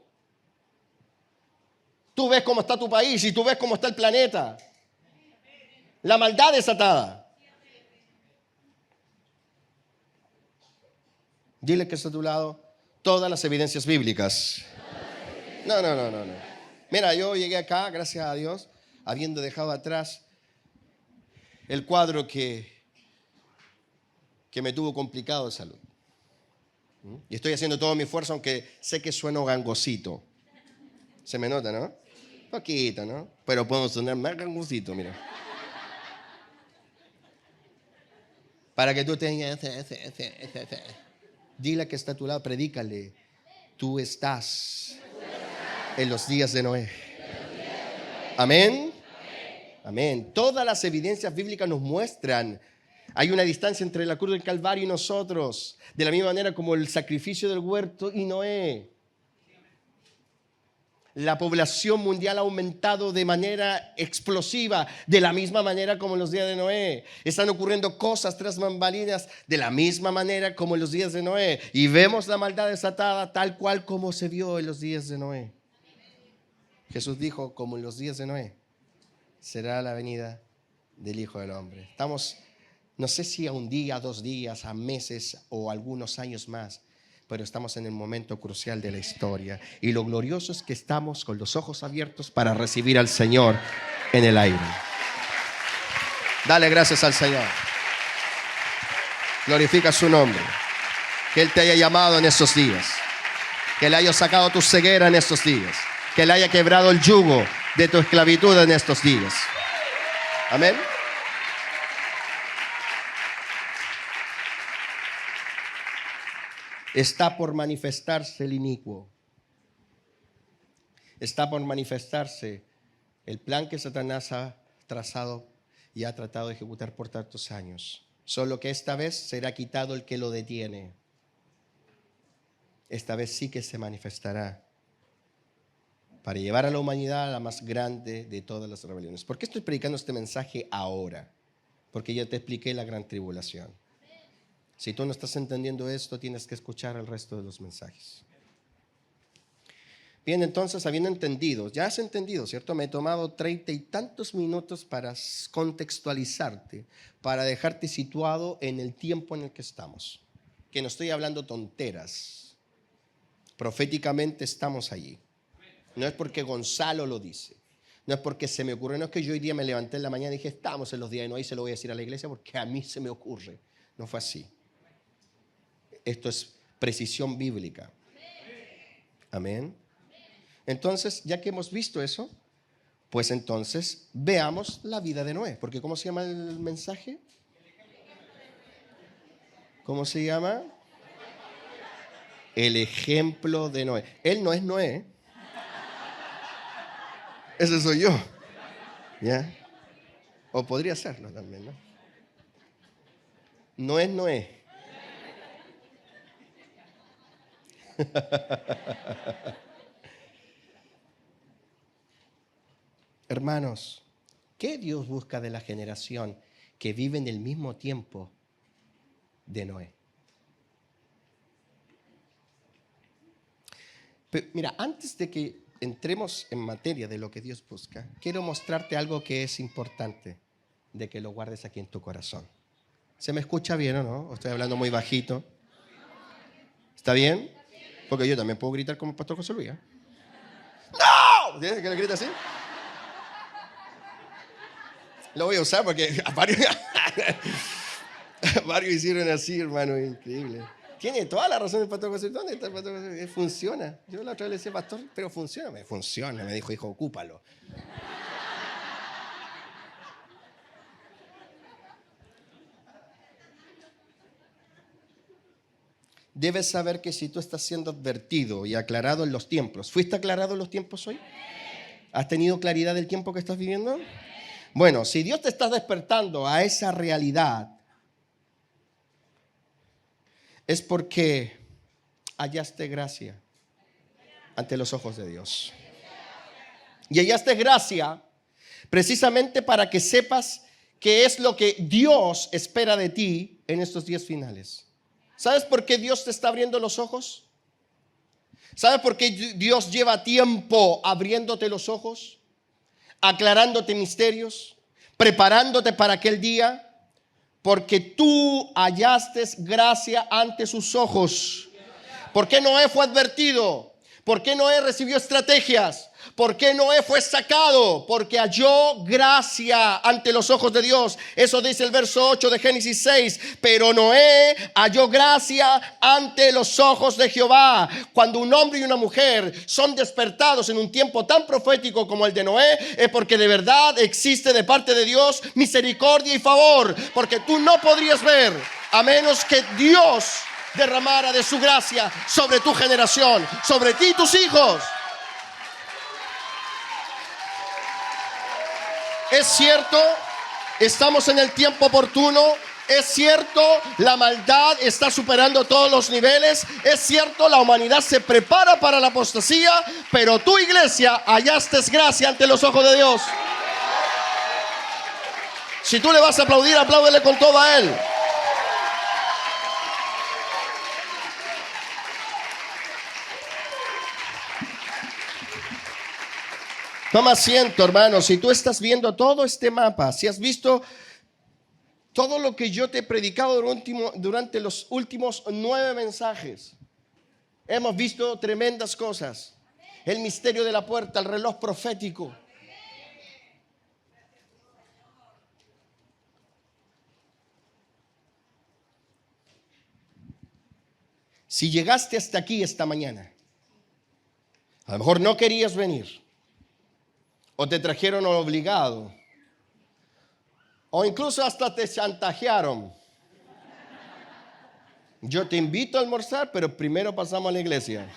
Tú ves cómo está tu país y tú ves cómo está el planeta. La maldad desatada. Dile que está a tu lado: todas las evidencias bíblicas. No. Mira, yo llegué acá, gracias a Dios, habiendo dejado atrás el cuadro que me tuvo complicado de salud. Y estoy haciendo todo mi esfuerzo, aunque sé que sueno gangosito. Se me nota, ¿no? Poquito, ¿no? Pero podemos sonar más gangosito, mira. Para que tú tengas... Dile que está a tu lado, predícale: tú estás en los días de Noé. Amén. Amén. Todas las evidencias bíblicas nos muestran. Hay una distancia entre la cruz del Calvario y nosotros, de la misma manera como el sacrificio del huerto y Noé. La población mundial ha aumentado de manera explosiva, de la misma manera como en los días de Noé. Están ocurriendo cosas tras bambalinas de la misma manera como en los días de Noé. Y vemos la maldad desatada tal cual como se vio en los días de Noé. Jesús dijo, como en los días de Noé, será la venida del Hijo del Hombre. Estamos, no sé si a un día, 2 días, a meses o algunos años más, pero estamos en el momento crucial de la historia. Y lo glorioso es que estamos con los ojos abiertos para recibir al Señor en el aire. Dale gracias al Señor. Glorifica su nombre. Que Él te haya llamado en estos días. Que le haya sacado tu ceguera en estos días. Que le haya quebrado el yugo de tu esclavitud en estos días. Amén. Está por manifestarse el inicuo. Está por manifestarse el plan que Satanás ha trazado y ha tratado de ejecutar por tantos años. Solo que esta vez será quitado el que lo detiene. Esta vez sí que se manifestará para llevar a la humanidad a la más grande de todas las rebeliones. ¿Por qué estoy predicando este mensaje ahora? Porque ya te expliqué la gran tribulación. Si tú no estás entendiendo esto, tienes que escuchar el resto de los mensajes. Bien, entonces, habiendo entendido, ya has entendido, ¿cierto? Me he tomado 30 y tantos minutos para contextualizarte, para dejarte situado en el tiempo en el que estamos. Que no estoy hablando tonteras. Proféticamente estamos allí. No es porque Gonzalo lo dice. No es porque se me ocurre. No es que yo hoy día me levanté en la mañana y dije, estamos en los días de Noé y se lo voy a decir a la iglesia porque a mí se me ocurre. No fue así. Esto es precisión bíblica. Amén. Entonces, ya que hemos visto eso, pues entonces veamos la vida de Noé. Porque ¿cómo se llama el mensaje? ¿Cómo se llama? El ejemplo de Noé. Él no es Noé. Ese soy yo. ¿Ya? O podría serlo también, ¿no? No es Noé. Hermanos, ¿qué Dios busca de la generación que vive en el mismo tiempo de Noé? Pero mira, antes de que entremos en materia de lo que Dios busca, quiero mostrarte algo que es importante de que lo guardes aquí en tu corazón. ¿Se me escucha bien o no? ¿O estoy hablando muy bajito? ¿Está bien? Porque yo también puedo gritar como el pastor José Luis. ¡No! ¿Tienes que le grita así? Lo voy a usar porque varios hicieron así, hermano, increíble. Tiene toda la razón el pastor José. ¿Dónde está el pastor José? Funciona. Yo la otra vez le decía, pastor, pero funciona. Me dijo, hijo, ocúpalo. Debes saber que si tú estás siendo advertido y aclarado en los tiempos, ¿fuiste aclarado en los tiempos hoy? ¿Has tenido claridad del tiempo que estás viviendo? Bueno, si Dios te está despertando a esa realidad, es porque hallaste gracia ante los ojos de Dios. Y hallaste gracia precisamente para que sepas qué es lo que Dios espera de ti en estos días finales. ¿Sabes por qué Dios te está abriendo los ojos? ¿Sabes por qué Dios lleva tiempo abriéndote los ojos? Aclarándote misterios, preparándote para aquel día. Porque tú hallaste gracia ante sus ojos. ¿Por qué Noé fue advertido? ¿Por qué Noé recibió estrategias? ¿Por qué Noé fue sacado? Porque halló gracia ante los ojos de Dios. Eso dice el verso 8 de Génesis 6. Pero Noé halló gracia ante los ojos de Jehová. Cuando un hombre y una mujer son despertados en un tiempo tan profético como el de Noé, es porque de verdad existe de parte de Dios misericordia y favor. Porque tú no podrías ver a menos que Dios derramara de su gracia sobre tu generación, sobre ti y tus hijos. Es cierto, estamos en el tiempo oportuno, Es cierto, la maldad está superando todos los niveles. Es cierto, la humanidad se prepara para la apostasía. Pero tu iglesia hallaste gracia ante los ojos de Dios. Si tú le vas a aplaudir, apláudele con todo a Él. Toma asiento, hermano. Si tú estás viendo todo este mapa, si has visto todo lo que yo te he predicado durante los últimos 9 mensajes, hemos visto tremendas cosas. El misterio de la puerta, el reloj profético. Si llegaste hasta aquí esta mañana, a lo mejor no querías venir, o te trajeron obligado, o incluso hasta te chantajearon. Yo te invito a almorzar, pero primero pasamos a la iglesia.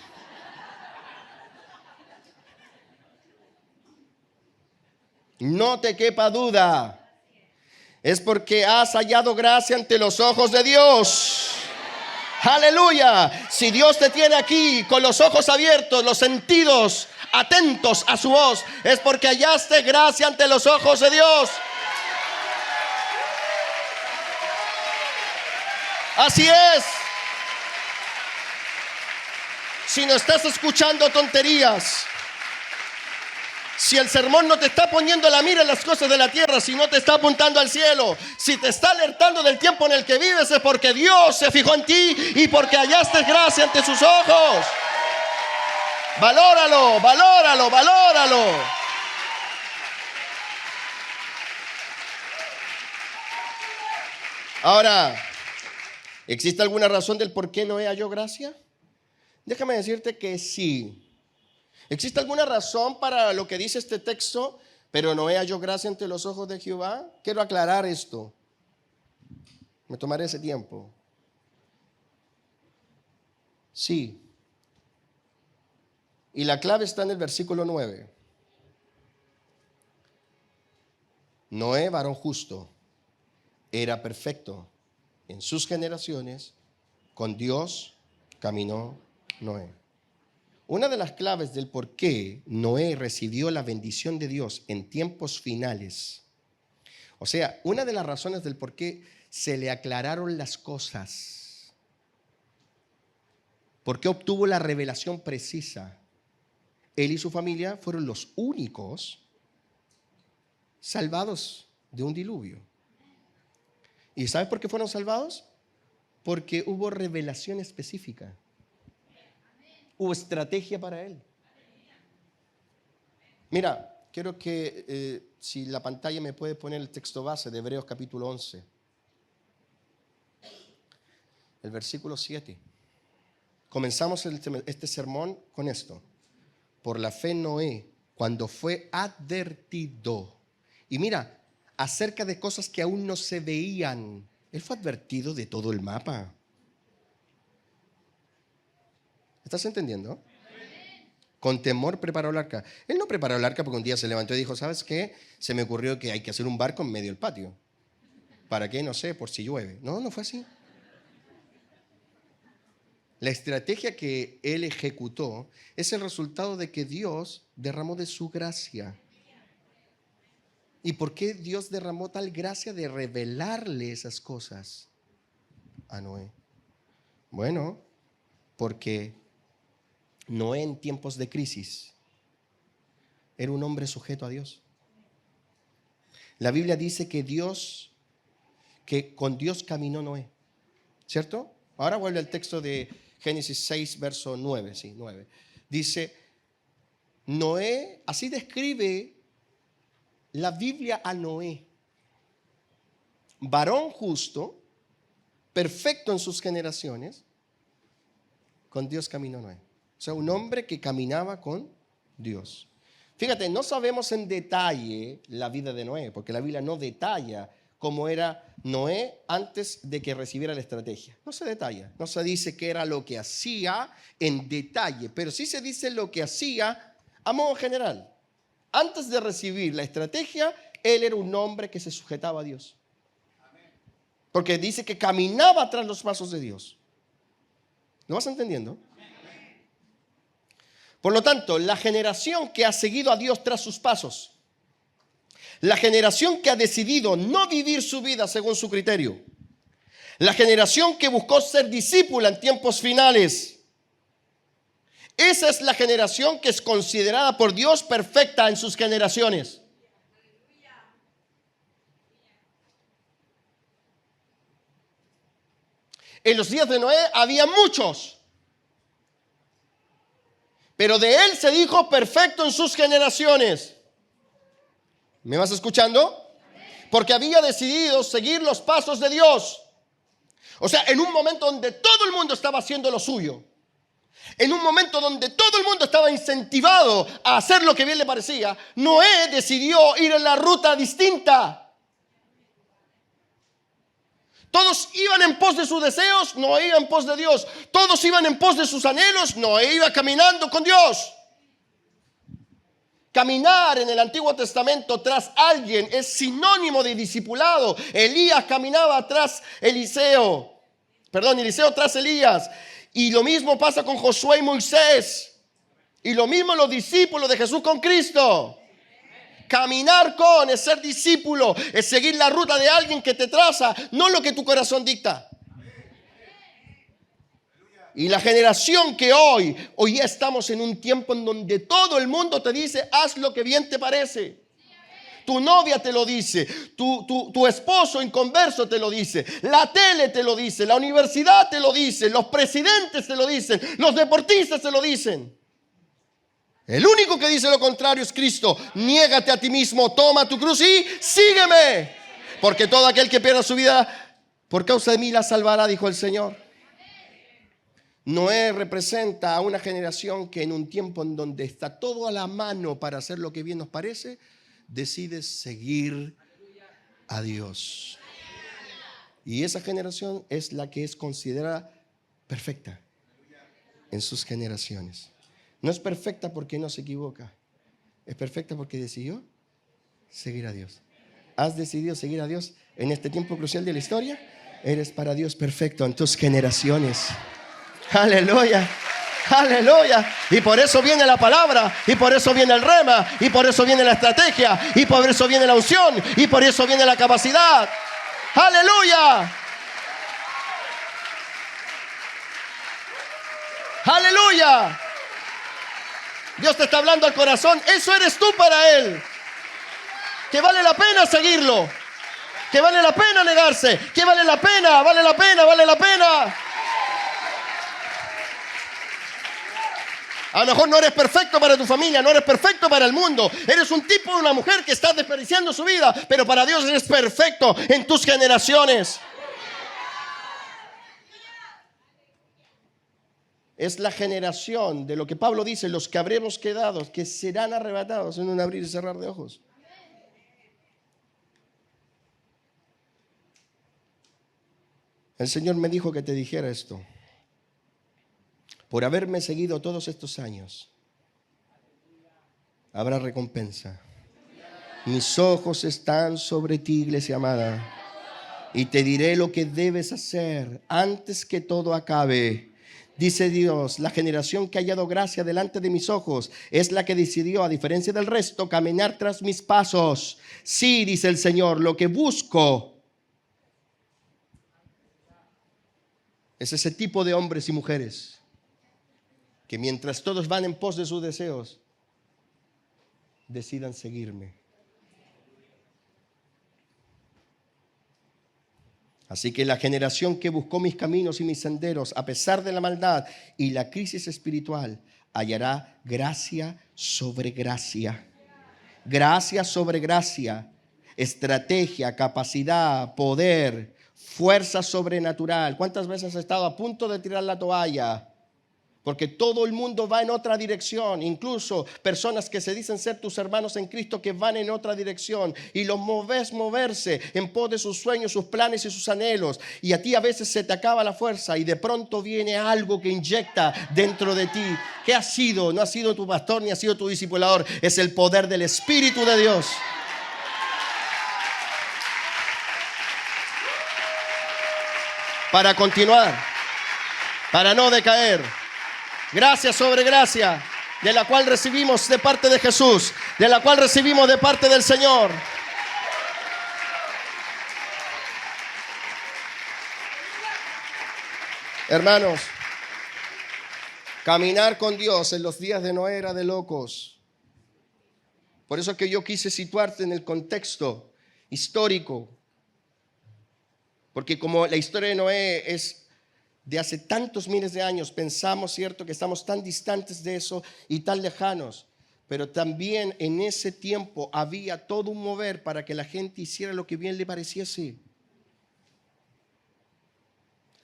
No te quepa duda, es porque has hallado gracia ante los ojos de Dios. Aleluya. Si Dios te tiene aquí con los ojos abiertos, los sentidos atentos a su voz, es porque hallaste gracia ante los ojos de Dios. Así es. Si no estás escuchando tonterías, si el sermón no te está poniendo la mira en las cosas de la tierra, si no te está apuntando al cielo, si te está alertando del tiempo en el que vives, es porque Dios se fijó en ti y porque hallaste gracia ante sus ojos. Valóralo, valóralo, valóralo. Ahora, ¿existe alguna razón del por qué Noé halló gracia? Déjame decirte que sí. ¿Existe alguna razón para lo que dice este texto? Pero Noé halló gracia ante los ojos de Jehová. Quiero aclarar esto. Me tomaré ese tiempo. Sí. Y la clave está en el versículo 9. Noé, varón justo, era perfecto en sus generaciones. Con Dios caminó Noé. Una de las claves del por qué Noé recibió la bendición de Dios en tiempos finales, o sea, una de las razones del por qué se le aclararon las cosas, por qué obtuvo la revelación precisa, él y su familia fueron los únicos salvados de un diluvio. ¿Y sabes por qué fueron salvados? Porque hubo revelación específica. Hubo estrategia para él. Mira, quiero que si la pantalla me puede poner el texto base de Hebreos capítulo 11. El versículo 7. Comenzamos este sermón con esto. Por la fe Noé, cuando fue advertido. Y mira, acerca de cosas que aún no se veían. Él fue advertido de todo el mapa. ¿Estás entendiendo? Con temor preparó el arca. Él no preparó el arca porque un día se levantó y dijo, ¿sabes qué? Se me ocurrió que hay que hacer un barco en medio del patio. ¿Para qué? No sé, por si llueve. No, no fue así. La estrategia que él ejecutó es el resultado de que Dios derramó de su gracia. ¿Y por qué Dios derramó tal gracia de revelarle esas cosas a Noé? Bueno, porque Noé en tiempos de crisis era un hombre sujeto a Dios. La Biblia dice que con Dios caminó Noé, ¿cierto? Ahora vuelve al texto de Génesis 6, verso 9, sí, 9. Dice, Noé, así describe la Biblia a Noé, varón justo, perfecto en sus generaciones, con Dios caminó Noé. O sea, un hombre que caminaba con Dios. Fíjate, no sabemos en detalle la vida de Noé, porque la Biblia no detalla cómo era Noé antes de que recibiera la estrategia. No se detalla, no se dice qué era lo que hacía en detalle, pero sí se dice lo que hacía a modo general. Antes de recibir la estrategia, él era un hombre que se sujetaba a Dios. Porque dice que caminaba tras los pasos de Dios. ¿Lo vas entendiendo? Por lo tanto, la generación que ha seguido a Dios tras sus pasos, la generación que ha decidido no vivir su vida según su criterio, la generación que buscó ser discípula en tiempos finales, esa es la generación que es considerada por Dios perfecta en sus generaciones. En los días de Noé había muchos, pero de él se dijo perfecto en sus generaciones. ¿Me vas escuchando? Porque había decidido seguir los pasos de Dios. O sea, en un momento donde todo el mundo estaba haciendo lo suyo, en un momento donde todo el mundo estaba incentivado a hacer lo que bien le parecía, Noé decidió ir en la ruta distinta. Todos iban en pos de sus deseos, Noé iba en pos de Dios. Todos iban en pos de sus anhelos, Noé iba caminando con Dios. Caminar en el Antiguo Testamento tras alguien es sinónimo de discipulado. Elías caminaba tras Eliseo tras Elías. Y lo mismo pasa con Josué y Moisés. Y lo mismo los discípulos de Jesús con Cristo. Caminar con es ser discípulo, es seguir la ruta de alguien que te traza, no lo que tu corazón dicta. Y la generación que hoy ya estamos en un tiempo en donde todo el mundo te dice, haz lo que bien te parece. Tu novia te lo dice, tu esposo inconverso te lo dice, la tele te lo dice, la universidad te lo dice, los presidentes te lo dicen, los deportistas te lo dicen. El único que dice lo contrario es Cristo. Niégate a ti mismo, toma tu cruz y sígueme. Porque todo aquel que pierda su vida por causa de mí la salvará, dijo el Señor. Noé representa a una generación que en un tiempo en donde está todo a la mano para hacer lo que bien nos parece, decide seguir a Dios. Y esa generación es la que es considerada perfecta en sus generaciones. No es perfecta porque no se equivoca. Es perfecta porque decidió seguir a Dios. ¿Has decidido seguir a Dios en este tiempo crucial de la historia? Eres para Dios perfecto en tus generaciones. Aleluya, aleluya. Y por eso viene la palabra, y por eso viene el rema, y por eso viene la estrategia, y por eso viene la unción, y por eso viene la capacidad. Aleluya. Aleluya. Dios te está hablando al corazón. Eso eres tú para Él. Que vale la pena seguirlo. Que vale la pena negarse. Que vale la pena, vale la pena, vale la pena. A lo mejor no eres perfecto para tu familia, no eres perfecto para el mundo. Eres un tipo de una mujer que está desperdiciando su vida, pero para Dios eres perfecto en tus generaciones. Es la generación de lo que Pablo dice, los que habremos quedado, que serán arrebatados en un abrir y cerrar de ojos. El Señor me dijo que te dijera esto. Por haberme seguido todos estos años, habrá recompensa. Mis ojos están sobre ti, iglesia amada, y te diré lo que debes hacer antes que todo acabe. Dice Dios, la generación que ha hallado gracia delante de mis ojos es la que decidió, a diferencia del resto, caminar tras mis pasos. Sí, dice el Señor, lo que busco es ese tipo de hombres y mujeres que mientras todos van en pos de sus deseos, decidan seguirme. Así que la generación que buscó mis caminos y mis senderos, a pesar de la maldad y la crisis espiritual, hallará gracia sobre gracia. Gracia sobre gracia, estrategia, capacidad, poder, fuerza sobrenatural. ¿Cuántas veces has estado a punto de tirar la toalla? Porque todo el mundo va en otra dirección, incluso personas que se dicen ser tus hermanos en Cristo que van en otra dirección y los ves moverse en pos de sus sueños, sus planes y sus anhelos, y a ti a veces se te acaba la fuerza y de pronto viene algo que inyecta dentro de ti. ¿Qué ha sido? No ha sido tu pastor ni ha sido tu discipulador, es el poder del Espíritu de Dios. para continuar, para no decaer. Gracia sobre gracia, de la cual recibimos de parte de Jesús, de la cual recibimos de parte del Señor. Hermanos, caminar con Dios en los días de Noé era de locos. Por eso es que yo quise situarte en el contexto histórico. Porque como la historia de Noé es de hace tantos miles de años, pensamos, ¿cierto?, que estamos tan distantes de eso y tan lejanos. Pero también en ese tiempo había todo un mover para que la gente hiciera lo que bien le pareciese.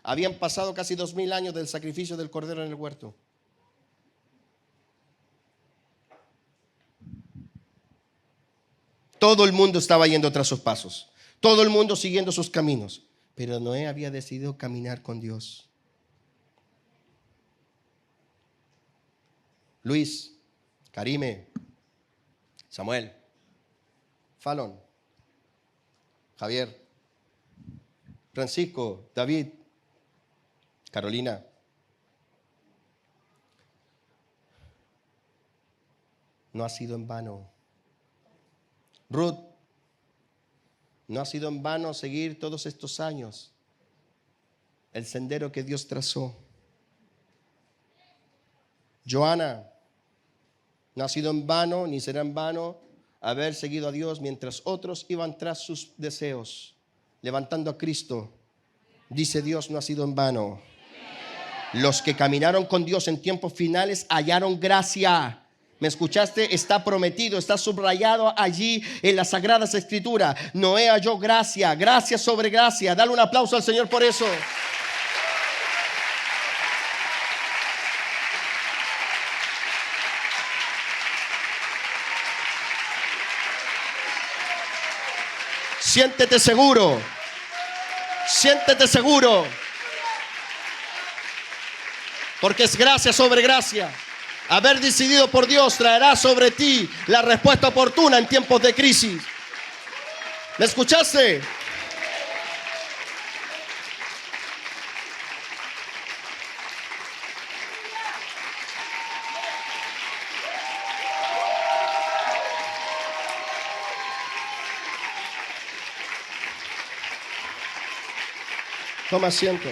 Habían pasado casi 2000 años del sacrificio del cordero en el huerto. Todo el mundo estaba yendo tras sus pasos. Todo el mundo siguiendo sus caminos. Pero Noé había decidido caminar con Dios. Luis, Karime, Samuel, Fallon, Javier, Francisco, David, Carolina. No ha sido en vano. Ruth, no ha sido en vano seguir todos estos años el sendero que Dios trazó. Joana, no ha sido en vano ni será en vano haber seguido a Dios mientras otros iban tras sus deseos, levantando a Cristo. Dice Dios, no ha sido en vano. Los que caminaron con Dios en tiempos finales hallaron gracia. ¿Me escuchaste? Está prometido, está subrayado allí en las Sagradas Escrituras. Noé halló gracia, gracia sobre gracia. Dale un aplauso al Señor por eso. Siéntete seguro. Siéntete seguro. Porque es gracia sobre gracia. Haber decidido por Dios traerá sobre ti la respuesta oportuna en tiempos de crisis. ¿Me escuchaste? Toma asiento.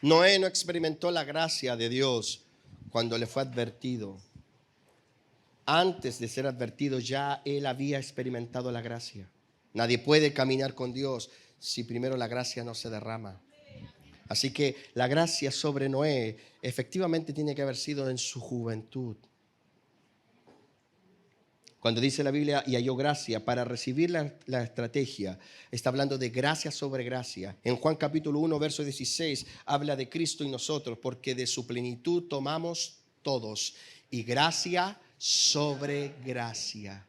Noé no experimentó la gracia de Dios cuando le fue advertido. Antes de ser advertido ya él había experimentado la gracia. Nadie puede caminar con Dios si primero la gracia no se derrama. Así que la gracia sobre Noé efectivamente tiene que haber sido en su juventud. Cuando dice la Biblia y halló gracia para recibir la estrategia, está hablando de gracia sobre gracia. En Juan capítulo 1, verso 16, habla de Cristo y nosotros, porque de su plenitud tomamos todos, y gracia sobre gracia.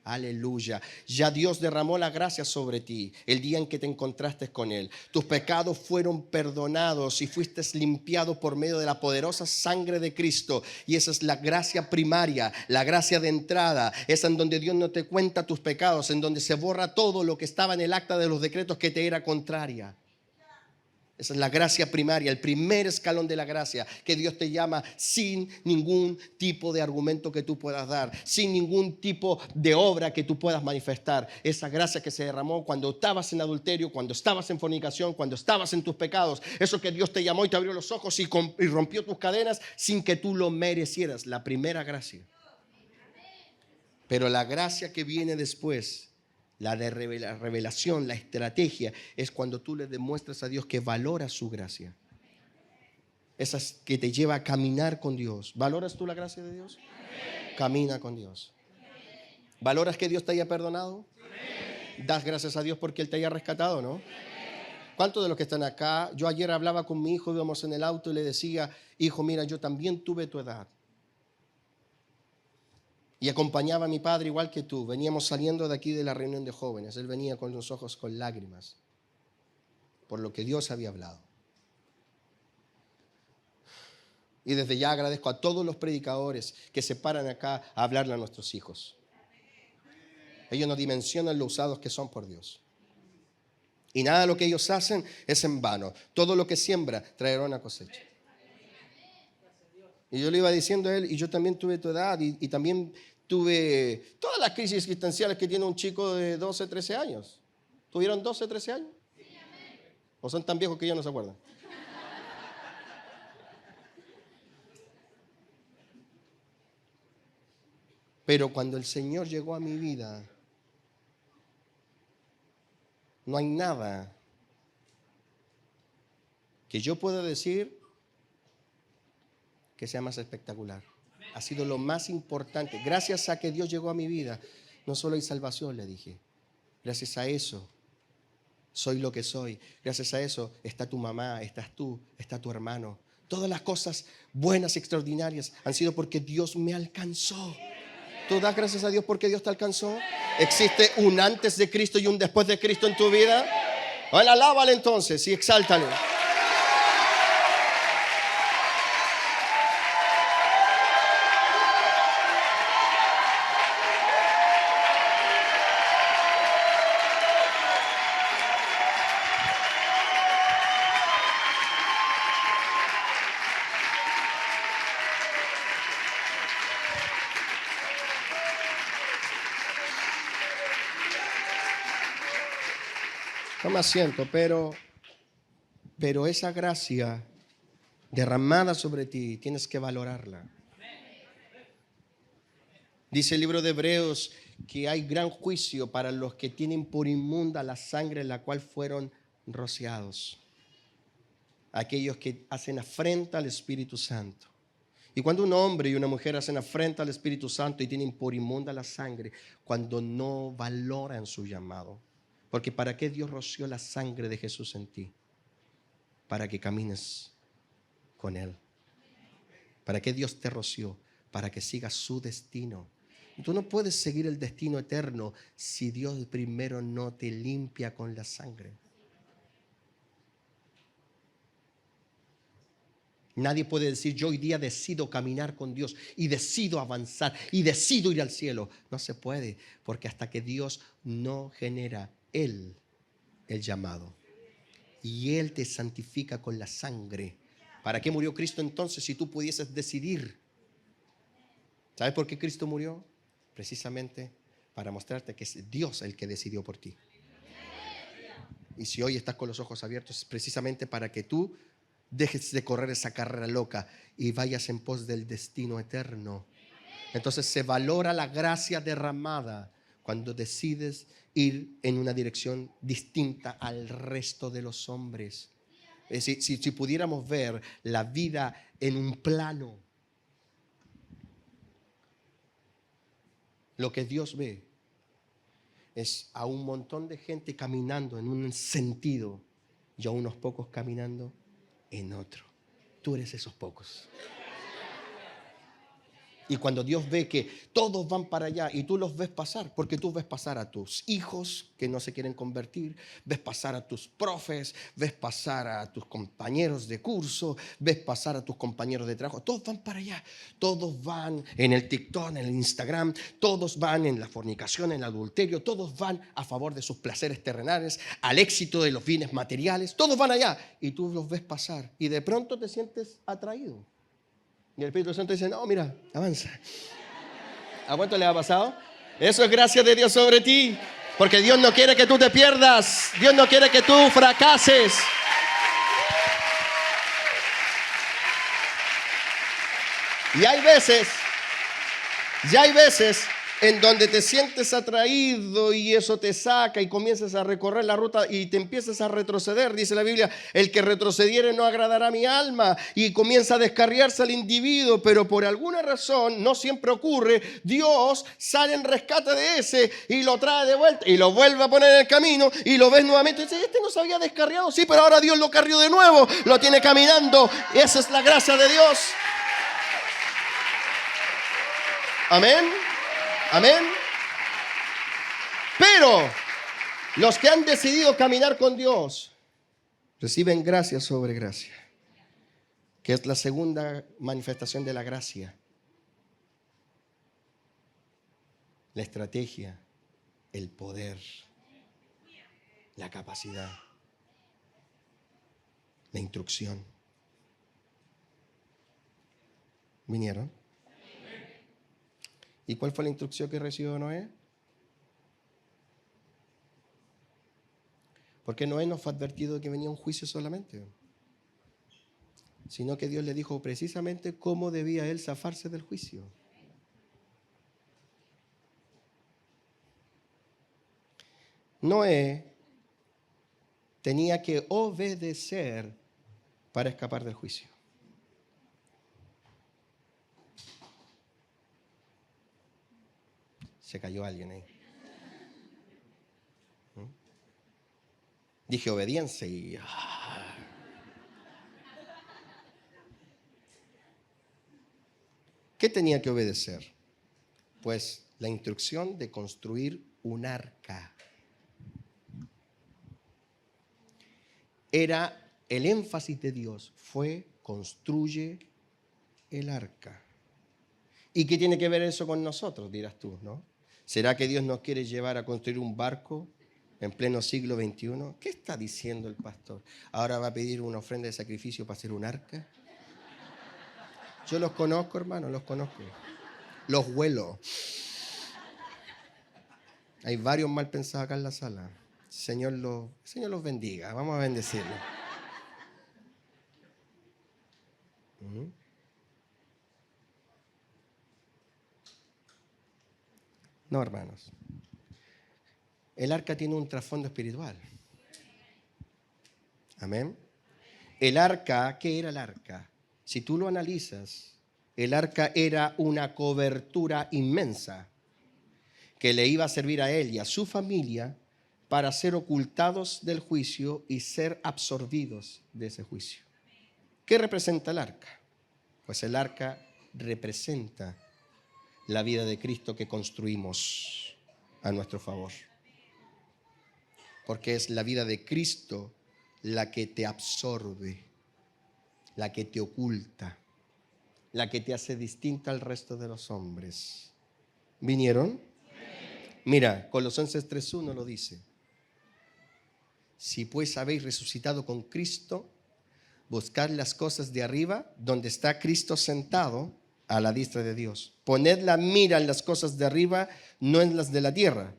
Aleluya. Ya Dios derramó la gracia sobre ti el día en que te encontraste con Él. Tus pecados fueron perdonados y fuiste limpiado por medio de la poderosa sangre de Cristo. Y esa es la gracia primaria, la gracia de entrada. Es en donde Dios no te cuenta tus pecados, en donde se borra todo lo que estaba en el acta de los decretos que te era contraria. Esa es la gracia primaria, el primer escalón de la gracia, que Dios te llama sin ningún tipo de argumento que tú puedas dar, sin ningún tipo de obra que tú puedas manifestar. Esa gracia que se derramó cuando estabas en adulterio, cuando estabas en fornicación, cuando estabas en tus pecados. Eso que Dios te llamó y te abrió los ojos y rompió tus cadenas sin que tú lo merecieras. La primera gracia. Pero la gracia que viene después, la de revelación, la estrategia, es cuando tú le demuestras a Dios que valora su gracia. Esa es que te lleva a caminar con Dios. ¿Valoras tú la gracia de Dios? Amén. Camina con Dios. Amén. ¿Valoras que Dios te haya perdonado? Amén. Das gracias a Dios porque Él te haya rescatado, ¿no? Amén. ¿Cuántos de los que están acá? Yo ayer hablaba con mi hijo, íbamos en el auto y le decía, hijo, mira, yo también tuve tu edad. Y acompañaba a mi padre igual que tú. Veníamos saliendo de aquí de la reunión de jóvenes. Él venía con los ojos con lágrimas por lo que Dios había hablado. Y desde ya agradezco a todos los predicadores que se paran acá a hablarle a nuestros hijos. Ellos no dimensionan lo usados que son por Dios. Y nada de lo que ellos hacen es en vano. Todo lo que siembra traerá una cosecha. Y yo le iba diciendo a él, y yo también tuve tu edad, y también tuve todas las crisis existenciales que tiene un chico de 12, 13 años. ¿Tuvieron 12, 13 años? ¿O son tan viejos que ya no se acuerdan? Pero cuando el Señor llegó a mi vida, no hay nada que yo pueda decir que sea más espectacular. Ha sido lo más importante. Gracias a que Dios llegó a mi vida, no solo hay salvación, le dije. Gracias a eso soy lo que soy. Gracias a eso está tu mamá, estás tú, está tu hermano. Todas las cosas buenas y extraordinarias han sido porque Dios me alcanzó. ¿Tú das gracias a Dios porque Dios te alcanzó? ¿Existe un antes de Cristo y un después de Cristo en tu vida? Bueno, alábale entonces y exáltale. Toma asiento, pero esa gracia derramada sobre ti, tienes que valorarla. Dice el libro de Hebreos que hay gran juicio para los que tienen por inmunda la sangre en la cual fueron rociados. Aquellos que hacen afrenta al Espíritu Santo. Y cuando un hombre y una mujer hacen afrenta al Espíritu Santo y tienen por inmunda la sangre, cuando no valoran su llamado. Porque ¿para qué Dios roció la sangre de Jesús en ti? Para que camines con Él. ¿Para qué Dios te roció? Para que sigas su destino. Tú no puedes seguir el destino eterno si Dios primero no te limpia con la sangre. Nadie puede decir, yo hoy día decido caminar con Dios y decido avanzar y decido ir al cielo. No se puede, porque hasta que Dios no genera Él el llamado y Él te santifica con la sangre. ¿Para qué murió Cristo entonces si tú pudieses decidir? ¿Sabes por qué Cristo murió? Precisamente para mostrarte que es Dios el que decidió por ti. Y si hoy estás con los ojos abiertos, es precisamente para que tú dejes de correr esa carrera loca y vayas en pos del destino eterno. Entonces se valora la gracia derramada cuando decides ir en una dirección distinta al resto de los hombres. Si pudiéramos ver la vida en un plano, lo que Dios ve es a un montón de gente caminando en un sentido y a unos pocos caminando en otro. Tú eres esos pocos. Y cuando Dios ve que todos van para allá y tú los ves pasar, porque tú ves pasar a tus hijos que no se quieren convertir, ves pasar a tus profes, ves pasar a tus compañeros de curso, ves pasar a tus compañeros de trabajo, todos van para allá, todos van en el TikTok, en el Instagram, todos van en la fornicación, en el adulterio, todos van a favor de sus placeres terrenales, al éxito de los bienes materiales, todos van allá y tú los ves pasar y de pronto te sientes atraído. Y el Espíritu Santo dice, no, mira, avanza. ¿A cuánto le ha pasado? Eso es gracia de Dios sobre ti. Porque Dios no quiere que tú te pierdas. Dios no quiere que tú fracases. Y hay veces en donde te sientes atraído y eso te saca y comienzas a recorrer la ruta y te empiezas a retroceder. Dice la Biblia, el que retrocediere no agradará a mi alma, y comienza a descarriarse al individuo, pero por alguna razón, no siempre ocurre, Dios sale en rescate de ese y lo trae de vuelta y lo vuelve a poner en el camino y lo ves nuevamente y dices, este no se había descarriado, sí, pero ahora Dios lo carrió de nuevo, lo tiene caminando. Y esa es la gracia de Dios. Amén. Amén. Pero los que han decidido caminar con Dios reciben gracia sobre gracia, que es la segunda manifestación de la gracia. La estrategia, el poder. la capacidad, la instrucción. ¿Vinieron? ¿Y cuál fue la instrucción que recibió Noé? Porque Noé no fue advertido de que venía un juicio solamente, sino que Dios le dijo precisamente cómo debía él zafarse del juicio. Noé tenía que obedecer para escapar del juicio. Se cayó alguien ahí. Dije obediencia y... ¿Qué tenía que obedecer? Pues la instrucción de construir un arca. Era el énfasis de Dios, fue construye el arca. ¿Y qué tiene que ver eso con nosotros, dirás tú, no? ¿Será que Dios nos quiere llevar a construir un barco en pleno siglo XXI? ¿Qué está diciendo el pastor? ¿Ahora va a pedir una ofrenda de sacrificio para hacer un arca? Yo los conozco, hermano, los conozco. Los huelo. Hay varios mal pensados acá en la sala. Señor los bendiga. Vamos a bendecirlos. No, hermanos. El arca tiene un trasfondo espiritual. Amén. El arca, ¿qué era el arca? Si tú lo analizas, el arca era una cobertura inmensa que le iba a servir a él y a su familia para ser ocultados del juicio y ser absorbidos de ese juicio. ¿Qué representa el arca? Pues el arca representa la vida de Cristo que construimos a nuestro favor. Porque es la vida de Cristo la que te absorbe, la que te oculta, la que te hace distinta al resto de los hombres. ¿Vinieron? Mira, Colosenses 3:1 lo dice. Si pues habéis resucitado con Cristo, buscad las cosas de arriba, donde está Cristo sentado a la diestra de Dios. Poned la mira en las cosas de arriba, no en las de la tierra,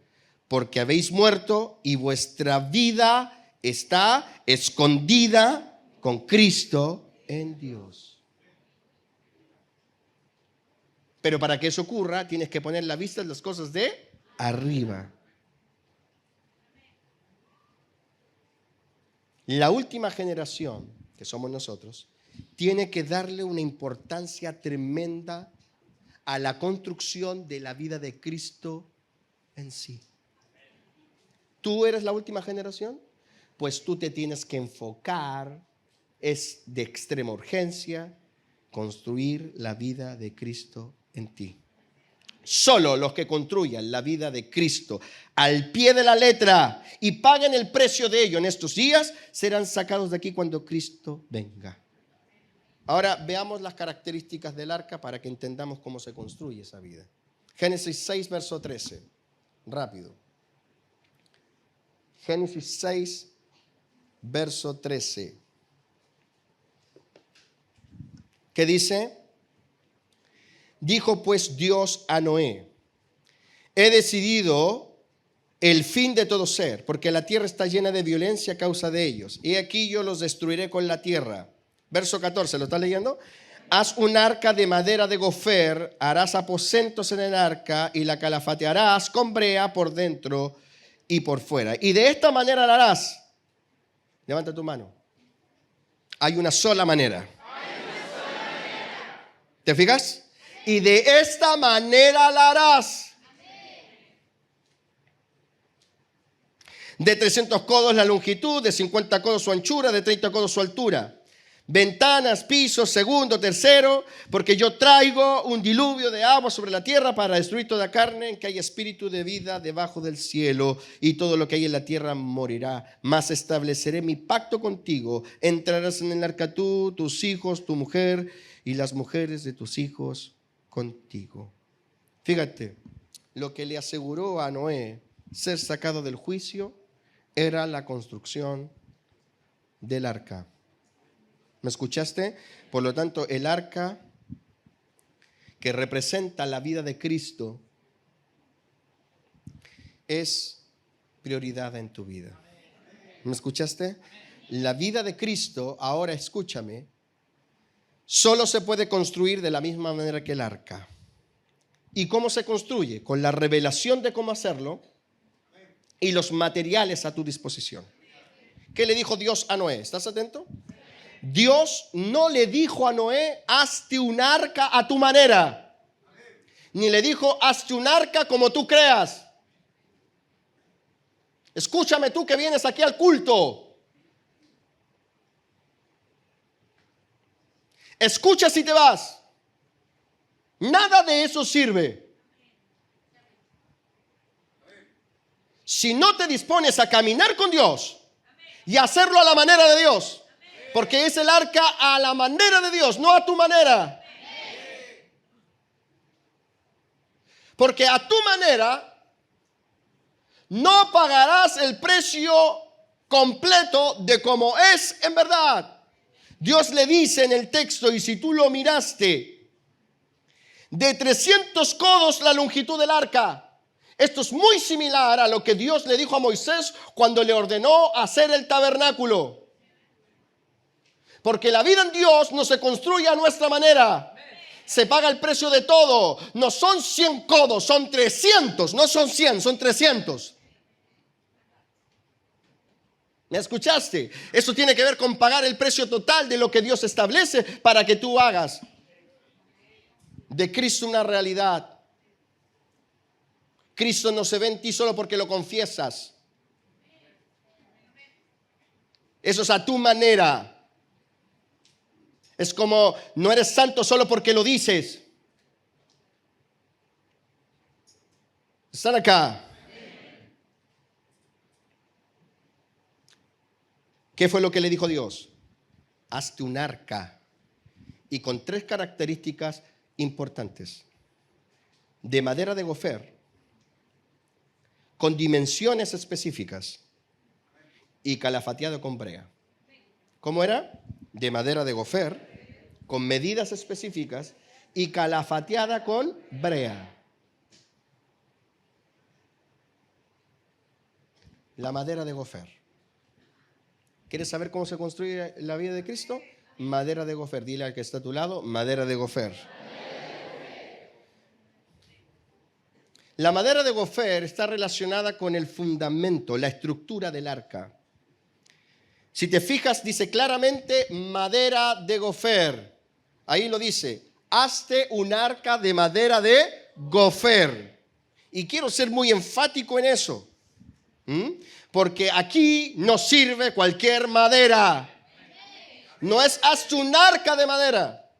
porque habéis muerto y vuestra vida está escondida con Cristo en Dios. Pero para que eso ocurra, tienes que poner la vista en las cosas de arriba. La última generación, que somos nosotros, tiene que darle una importancia tremenda a la construcción de la vida de Cristo en sí. ¿Tú eres la última generación? Pues tú te tienes que enfocar, es de extrema urgencia, construir la vida de Cristo en ti. Solo los que construyan la vida de Cristo al pie de la letra y paguen el precio de ello en estos días serán sacados de aquí cuando Cristo venga. Ahora veamos las características del arca para que entendamos cómo se construye esa vida. Génesis 6, verso 13. Rápido. Génesis 6, verso 13. ¿Qué dice? Dijo pues Dios a Noé: he decidido el fin de todo ser, porque la tierra está llena de violencia a causa de ellos. Y aquí yo los destruiré con la tierra. Verso 14, ¿lo estás leyendo? Haz un arca de madera de gofer, harás aposentos en el arca y la calafatearás con brea por dentro y por fuera. Y de esta manera la harás. Levanta tu mano. Hay una sola manera. ¿Te fijas? Y de esta manera la harás. De 300 codos la longitud, de 50 codos su anchura, de 30 codos su altura. Ventanas, pisos, segundo, tercero, porque yo traigo un diluvio de agua sobre la tierra para destruir toda carne en que hay espíritu de vida debajo del cielo, y todo lo que hay en la tierra morirá. Mas estableceré mi pacto contigo. Entrarás en el arca tú, tus hijos, tu mujer y las mujeres de tus hijos contigo. Fíjate, lo que le aseguró a Noé ser sacado del juicio era la construcción del arca. ¿Me escuchaste? Por lo tanto, el arca que representa la vida de Cristo es prioridad en tu vida. ¿Me escuchaste? La vida de Cristo, ahora escúchame, solo se puede construir de la misma manera que el arca. ¿Y cómo se construye? Con la revelación de cómo hacerlo y los materiales a tu disposición. ¿Qué le dijo Dios a Noé? ¿Estás atento? Dios no le dijo a Noé, hazte un arca a tu manera. Ni le dijo, hazte un arca como tú creas. Escúchame tú que vienes aquí al culto. Escucha si te vas. Nada de eso sirve. Si no te dispones a caminar con Dios y hacerlo a la manera de Dios, porque es el arca a la manera de Dios, no a tu manera. Porque a tu manera no pagarás el precio completo de cómo es en verdad. Dios le dice en el texto, y si tú lo miraste, de 300 codos la longitud del arca. Esto es muy similar a lo que Dios le dijo a Moisés cuando le ordenó hacer el tabernáculo. Porque la vida en Dios no se construye a nuestra manera. Se paga el precio de todo. No son 100 codos, son 300. No son 100, son 300. ¿Me escuchaste? Eso tiene que ver con pagar el precio total de lo que Dios establece para que tú hagas de Cristo una realidad. Cristo no se ve en ti solo porque lo confiesas. Eso es a tu manera. Es como no eres santo solo porque lo dices. ¿Están acá? ¿Qué fue lo que le dijo Dios? Hazte un arca. Y con 3 características importantes. De madera de gofer, con dimensiones específicas y calafateado con brea. ¿Cómo era? De madera de gofer, con medidas específicas y calafateada con brea. La madera de gofer. ¿Quieres saber cómo se construye la vida de Cristo? Madera de gofer. Dile al que está a tu lado, madera de gofer. La madera de gofer está relacionada con el fundamento, la estructura del arca. Si te fijas, dice claramente madera de gofer. Ahí lo dice, hazte un arca de madera de gofer. Y quiero ser muy enfático en eso. Porque aquí no sirve cualquier madera. No es hazte un arca de madera,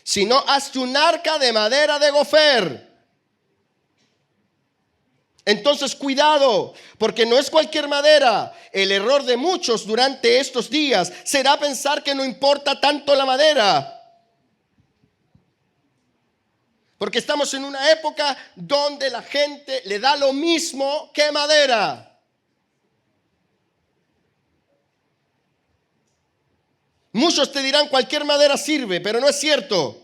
sino hazte un arca de madera de gofer. Entonces cuidado, porque no es cualquier madera. El error de muchos durante estos días será pensar que no importa tanto la madera. Porque estamos en una época donde la gente le da lo mismo que madera. Muchos te dirán cualquier madera sirve, pero no es cierto.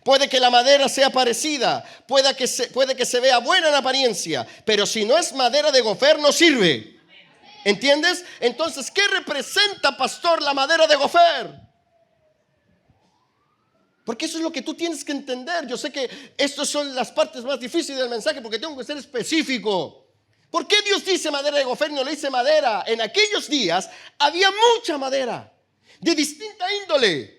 Puede que la madera sea parecida, puede que se vea buena en apariencia, pero si no es madera de gofer no sirve. ¿Entiendes? Entonces, ¿qué representa, pastor, la madera de gofer? Porque eso es lo que tú tienes que entender. Yo sé que estas son las partes más difíciles del mensaje porque tengo que ser específico. ¿Por qué Dios dice madera de gofer y no le dice madera? En aquellos días había mucha madera de distinta índole.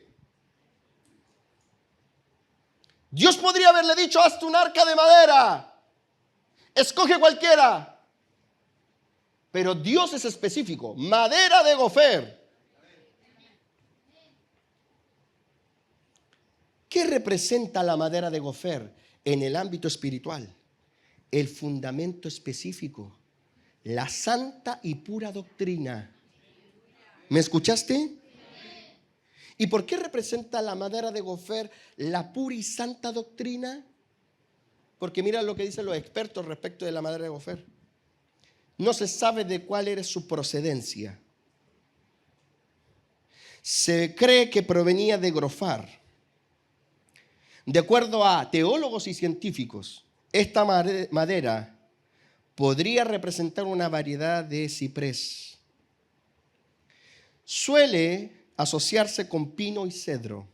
Dios podría haberle dicho, hazte un arca de madera. Escoge cualquiera. Pero Dios es específico. Madera de gofer. ¿Qué representa la madera de gofer en el ámbito espiritual? El fundamento específico. La santa y pura doctrina. ¿Me escuchaste? ¿Y por qué representa la madera de gofer la pura y santa doctrina? Porque mira lo que dicen los expertos respecto de la madera de gofer. No se sabe de cuál era su procedencia. Se cree que provenía de Grofar. De acuerdo a teólogos y científicos, esta madera podría representar una variedad de ciprés. Suele asociarse con pino y cedro,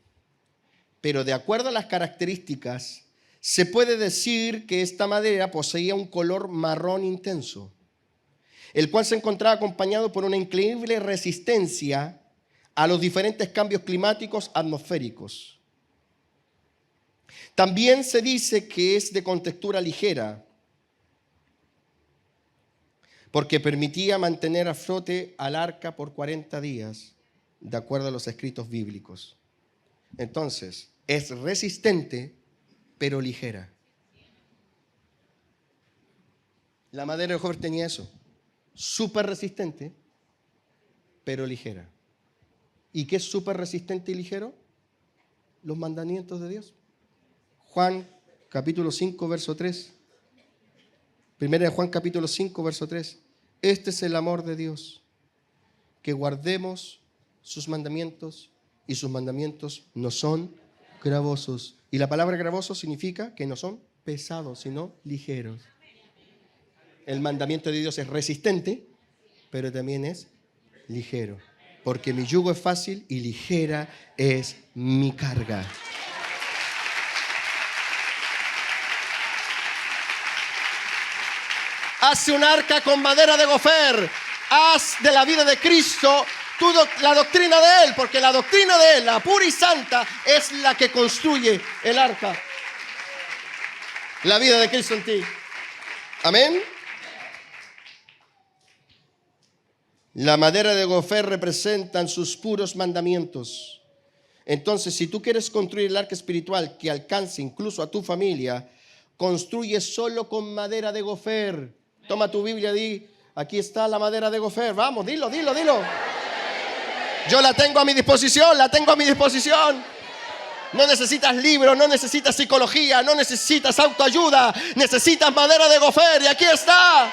pero de acuerdo a las características, se puede decir que esta madera poseía un color marrón intenso, el cual se encontraba acompañado por una increíble resistencia a los diferentes cambios climáticos atmosféricos. También se dice que es de contextura ligera, porque permitía mantener a flote al arca por 40 días, de acuerdo a los escritos bíblicos. Entonces, es resistente, pero ligera. La madera de Gofer tenía eso, súper resistente, pero ligera. ¿Y qué es súper resistente y ligero? Los mandamientos de Dios. Juan capítulo 5, verso 3. Primera de Juan capítulo 5, verso 3. Este es el amor de Dios, que guardemos sus mandamientos, y sus mandamientos no son gravosos. Y la palabra gravoso significa que no son pesados, sino ligeros. El mandamiento de Dios es resistente, pero también es ligero. Porque mi yugo es fácil y ligera es mi carga. Hace un arca con madera de gofer. Haz de la vida de Cristo la doctrina de Él, porque la doctrina de Él, la pura y santa, es la que construye el arca. La vida de Cristo en ti. Amén. La madera de gofer representan sus puros mandamientos. Entonces, si tú quieres construir el arca espiritual que alcance incluso a tu familia, construye solo con madera de gofer. Toma tu Biblia y di, aquí está la madera de gofer. Vamos, dilo. Yo la tengo a mi disposición, No necesitas libros, no necesitas psicología, no necesitas autoayuda. Necesitas madera de gofer y aquí está.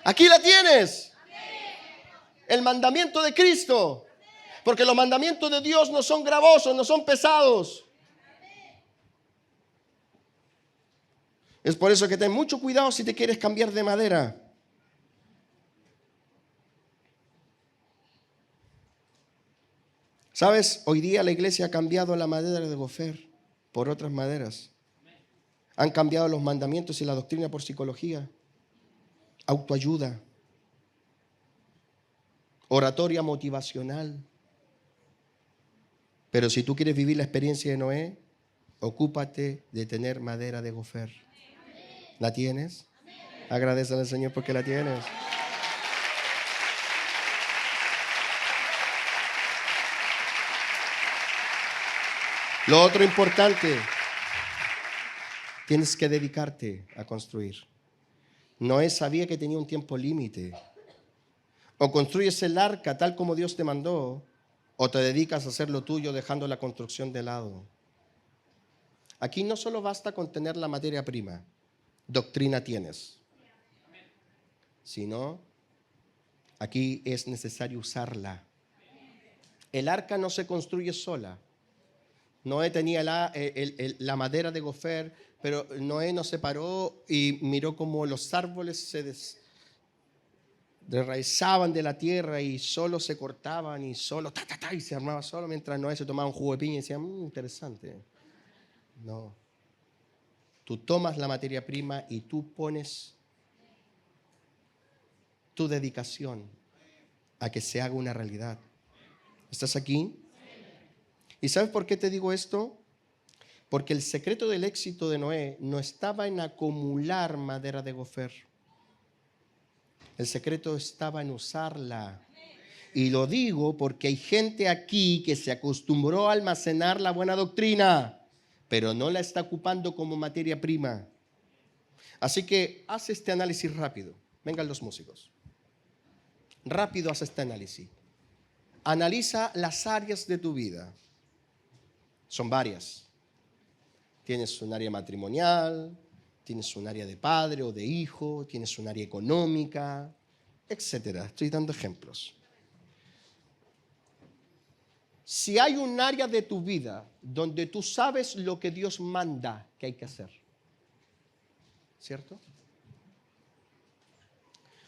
Aquí la tienes. El mandamiento de Cristo. Porque los mandamientos de Dios no son gravosos, no son pesados. Es por eso que ten mucho cuidado si te quieres cambiar de madera. ¿Sabes? Hoy día la iglesia ha cambiado la madera de gofer por otras maderas. Han cambiado los mandamientos y la doctrina por psicología, autoayuda, oratoria motivacional. Pero si tú quieres vivir la experiencia de Noé, ocúpate de tener madera de gofer. ¿La tienes? Agradecele al Señor porque la tienes. Lo otro importante, tienes que dedicarte a construir. Noé sabía que tenía un tiempo límite. O construyes el arca tal como Dios te mandó, o te dedicas a hacer lo tuyo dejando la construcción de lado. Aquí no solo basta con tener la materia prima, doctrina tienes, sino aquí es necesario usarla. El arca no se construye sola. Noé tenía la madera de gofer, pero Noé no se paró y miró cómo los árboles se desraizaban de la tierra y solo se cortaban y solo y se armaba solo, mientras Noé se tomaba un jugo de piña y decía, interesante. No. Tú tomas la materia prima y tú pones tu dedicación a que se haga una realidad. ¿Estás aquí? ¿Y sabes por qué te digo esto? Porque el secreto del éxito de Noé no estaba en acumular madera de gofer. El secreto estaba en usarla. Y lo digo porque hay gente aquí que se acostumbró a almacenar la buena doctrina, pero no la está ocupando como materia prima. Así que haz este análisis rápido. Vengan los músicos. Rápido haz este análisis. Analiza las áreas de tu vida. Son varias. Tienes un área matrimonial, tienes un área de padre o de hijo, tienes un área económica, etcétera. Estoy dando ejemplos. Si hay un área de tu vida donde tú sabes lo que Dios manda que hay que hacer, ¿cierto?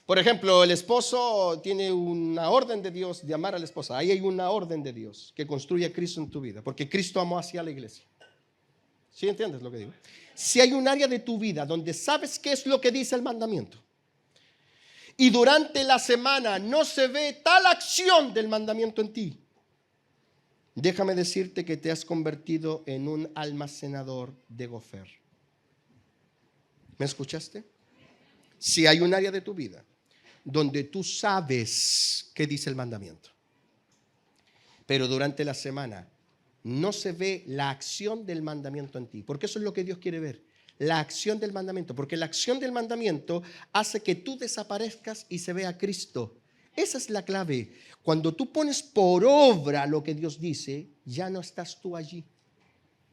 Por ejemplo, el esposo tiene una orden de Dios de amar a la esposa. Ahí hay una orden de Dios que construye a Cristo en tu vida, porque Cristo amó hacia la iglesia. ¿Sí entiendes lo que digo? Si hay un área de tu vida donde sabes qué es lo que dice el mandamiento y durante la semana no se ve tal acción del mandamiento en ti, déjame decirte que te has convertido en un almacenador de gofer. ¿Me escuchaste? Si hay un área de tu vida donde tú sabes qué dice el mandamiento, pero durante la semana no se ve la acción del mandamiento en ti, porque eso es lo que Dios quiere ver, la acción del mandamiento, porque la acción del mandamiento hace que tú desaparezcas y se vea Cristo. Esa es la clave. Cuando tú pones por obra lo que Dios dice, ya no estás tú allí.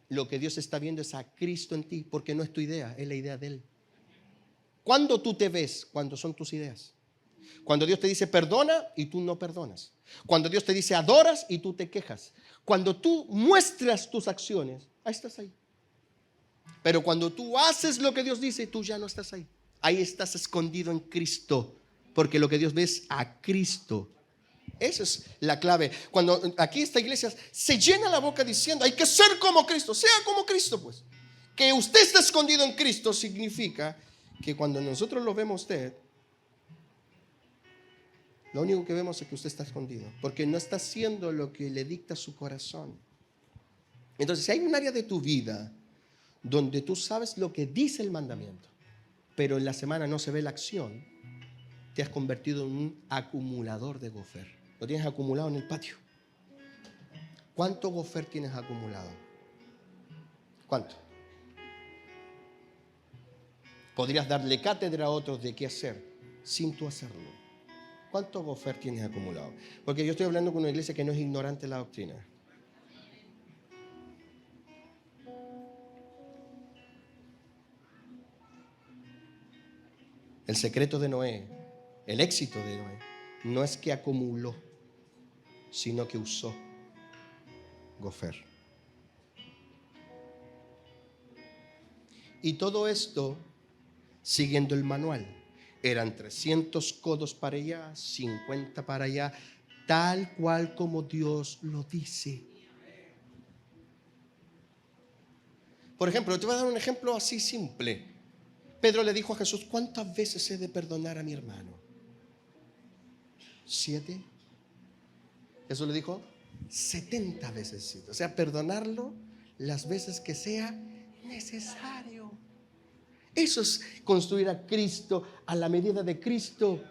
Lo que Dios está viendo es a Cristo en ti, porque no es tu idea, es la idea de Él. ¿Cuándo tú te ves? Cuando son tus ideas. Cuando Dios te dice perdona y tú no perdonas. Cuando Dios te dice adoras y tú te quejas. Cuando tú muestras tus acciones, ahí estás ahí. Pero cuando tú haces lo que Dios dice, tú ya no estás ahí. Ahí estás escondido en Cristo, porque lo que Dios ve es a Cristo. Esa es la clave. Cuando aquí esta iglesia se llena la boca diciendo hay que ser como Cristo, sea como Cristo, pues. Que usted esté escondido en Cristo significa que cuando nosotros lo vemos a usted, lo único que vemos es que usted está escondido, porque no está haciendo lo que le dicta su corazón. Entonces, si hay un área de tu vida donde tú sabes lo que dice el mandamiento, pero en la semana no se ve la acción, te has convertido en un acumulador de gofer. Lo tienes acumulado en el patio. ¿Cuánto gofer tienes acumulado? ¿Cuánto? Podrías darle cátedra a otros de qué hacer sin tú hacerlo. ¿Cuánto gofer tienes acumulado? Porque yo estoy hablando con una iglesia que no es ignorante de la doctrina. El secreto de Noé, el éxito de Noé, no es que acumuló, sino que usó gofer. Y todo esto siguiendo el manual. Eran 300 codos para allá, 50 para allá, tal cual como Dios lo dice. Por ejemplo, te voy a dar un ejemplo así simple. Pedro le dijo a Jesús, ¿cuántas veces he de perdonar a mi hermano? 7. Jesús le dijo, 70 veces. O sea, perdonarlo las veces que sea necesario. Eso es construir a Cristo a la medida de Cristo.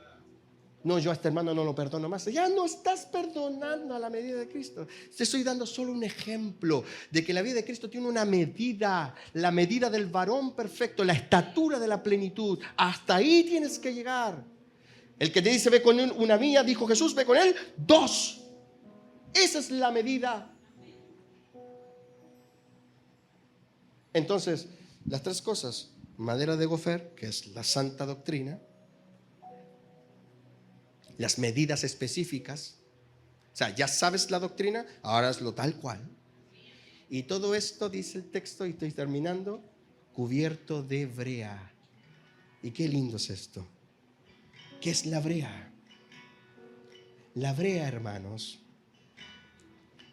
No, yo a este hermano no lo perdono más. Ya no estás perdonando a la medida de Cristo. Te estoy dando solo un ejemplo de que la vida de Cristo tiene una medida, la medida del varón perfecto, la estatura de la plenitud. Hasta ahí tienes que llegar. El que te dice ve con una milla, dijo Jesús, ve con él 2. Esa es la medida. Entonces, las 3 cosas. Madera de gofer, que es la santa doctrina, las medidas específicas, o sea, ya sabes la doctrina, ahora hazlo tal cual. Y todo esto, dice el texto, y estoy terminando, cubierto de brea. Y qué lindo es esto. ¿Qué es la brea? La brea, hermanos,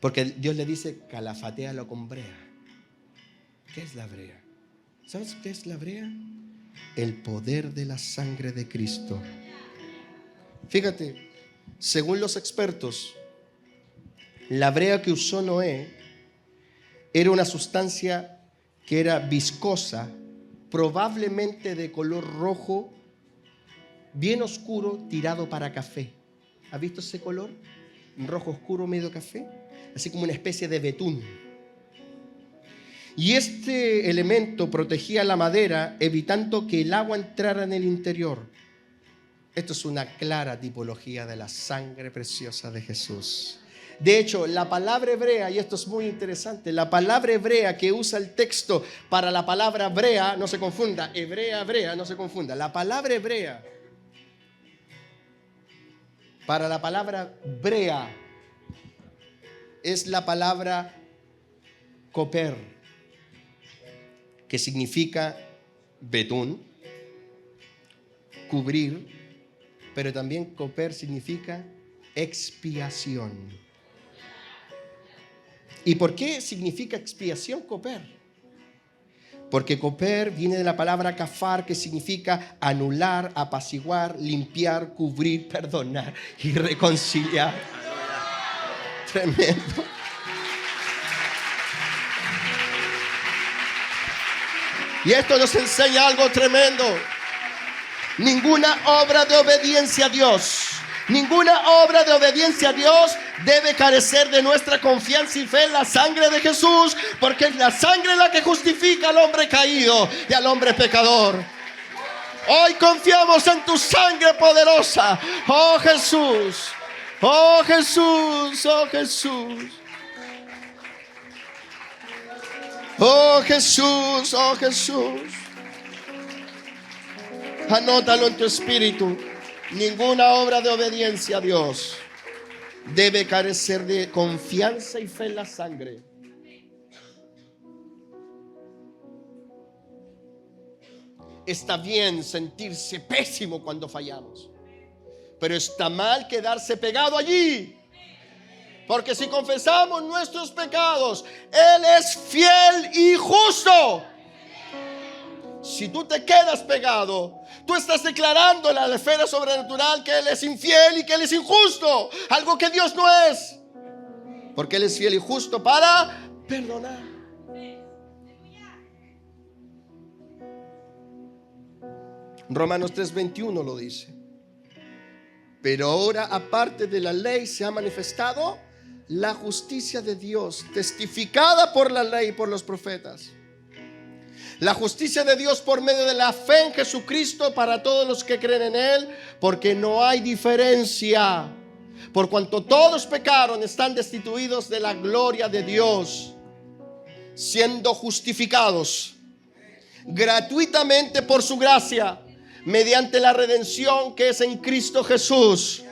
porque Dios le dice, calafatéalo con brea. ¿Qué es la brea? ¿Sabes qué es la brea? El poder de la sangre de Cristo. Fíjate, según los expertos, la brea que usó Noé era una sustancia que era viscosa, probablemente de color rojo, bien oscuro, tirado para café. ¿Has visto ese color? Rojo oscuro, medio café, así como una especie de betún. Y este elemento protegía la madera, evitando que el agua entrara en el interior. Esto es una clara tipología de la sangre preciosa de Jesús. De hecho, la palabra hebrea, y esto es muy interesante, la palabra hebrea que usa el texto para la palabra brea, no se confunda, hebrea, no se confunda. La palabra hebrea para la palabra brea es la palabra coper, que significa betún, cubrir, pero también coper significa expiación. ¿Y por qué significa expiación coper? Porque coper viene de la palabra kafar, que significa anular, apaciguar, limpiar, cubrir, perdonar y reconciliar. Tremendo. Y esto nos enseña algo tremendo. Ninguna obra de obediencia a Dios, ninguna obra de obediencia a Dios debe carecer de nuestra confianza y fe en la sangre de Jesús, porque es la sangre la que justifica al hombre caído y al hombre pecador. Hoy confiamos en tu sangre poderosa, oh Jesús, oh Jesús, oh Jesús. Oh Jesús, oh Jesús. Anótalo en tu espíritu. Ninguna obra de obediencia a Dios debe carecer de confianza y fe en la sangre. Está bien sentirse pésimo cuando fallamos, pero está mal quedarse pegado allí. Porque si confesamos nuestros pecados, Él es fiel y justo. Si tú te quedas pegado, tú estás declarando en la esfera sobrenatural que Él es infiel y que Él es injusto. Algo que Dios no es. Porque Él es fiel y justo para perdonar. Romanos 3:21 lo dice. Pero ahora, aparte de la ley, se ha manifestado la justicia de Dios, testificada por la ley y por los profetas. La justicia de Dios por medio de la fe en Jesucristo para todos los que creen en Él, porque no hay diferencia. Por cuanto todos pecaron, están destituidos de la gloria de Dios, siendo justificados gratuitamente por su gracia, mediante la redención que es en Cristo Jesús,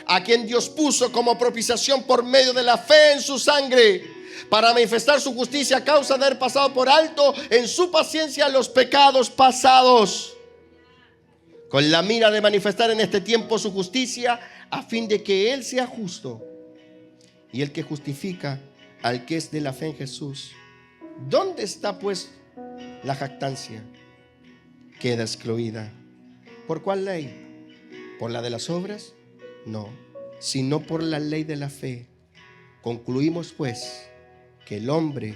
a quien Dios puso como propiciación por medio de la fe en su sangre, para manifestar su justicia a causa de haber pasado por alto en su paciencia los pecados pasados, con la mira de manifestar en este tiempo su justicia, a fin de que Él sea justo y el que justifica al que es de la fe en Jesús. ¿Dónde está pues la jactancia? Queda excluida. ¿Por cuál ley? ¿Por la de las obras? No, sino por la ley de la fe. Concluimos pues que el hombre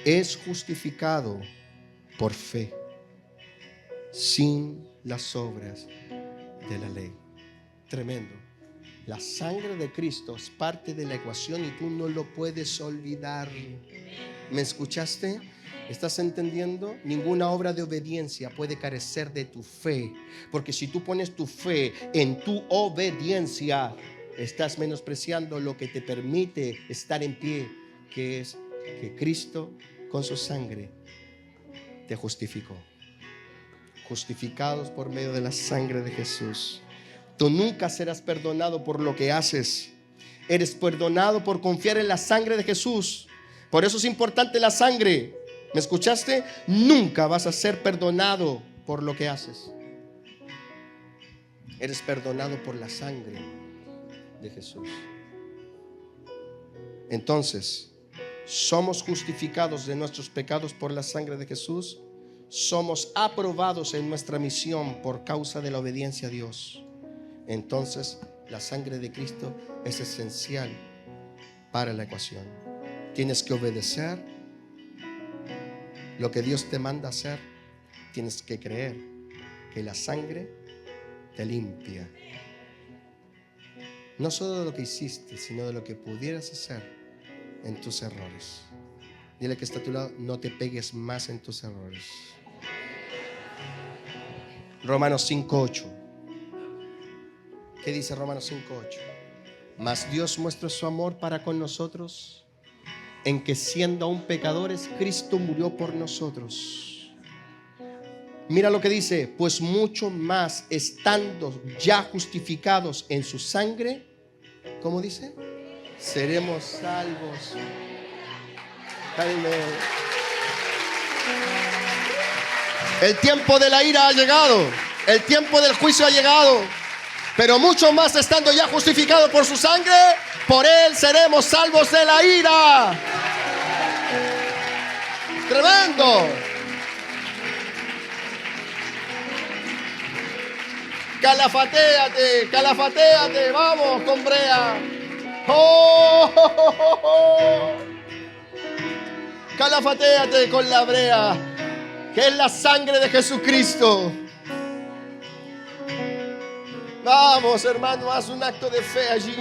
es justificado por fe, sin las obras de la ley. Tremendo. La sangre de Cristo es parte de la ecuación y tú no lo puedes olvidar. ¿Me escuchaste? ¿Estás entendiendo? Ninguna obra de obediencia puede carecer de tu fe, porque si tú pones tu fe en tu obediencia, estás menospreciando lo que te permite estar en pie, que es que Cristo con su sangre te justificó. Justificados por medio de la sangre de Jesús. Tú nunca serás perdonado por lo que haces. Eres perdonado por confiar en la sangre de Jesús. Por eso es importante la sangre. ¿Me escuchaste? Nunca vas a ser perdonado por lo que haces. Eres perdonado por la sangre de Jesús. Entonces, somos justificados de nuestros pecados por la sangre de Jesús. Somos aprobados en nuestra misión por causa de la obediencia a Dios. Entonces, la sangre de Cristo es esencial para la ecuación. Tienes que obedecer lo que Dios te manda hacer. Tienes que creer que la sangre te limpia, no solo de lo que hiciste, sino de lo que pudieras hacer en tus errores. Dile que está a tu lado: no te pegues más en tus errores. Romanos 5:8. ¿Qué dice Romanos 5:8? Mas Dios muestra su amor para con nosotros en que siendo aún pecadores, Cristo murió por nosotros. Mira lo que dice: pues mucho más estando ya justificados en su sangre, ¿cómo dice? Seremos salvos. Amén. El tiempo de la ira ha llegado, el tiempo del juicio ha llegado, pero mucho más estando ya justificados por su sangre, por él seremos salvos de la ira. Tremendo. Calafatéate, calafatéate, vamos con brea. Oh, oh, oh, oh, oh. Calafatéate con la brea, que es la sangre de Jesucristo. Vamos, hermano, haz un acto de fe allí.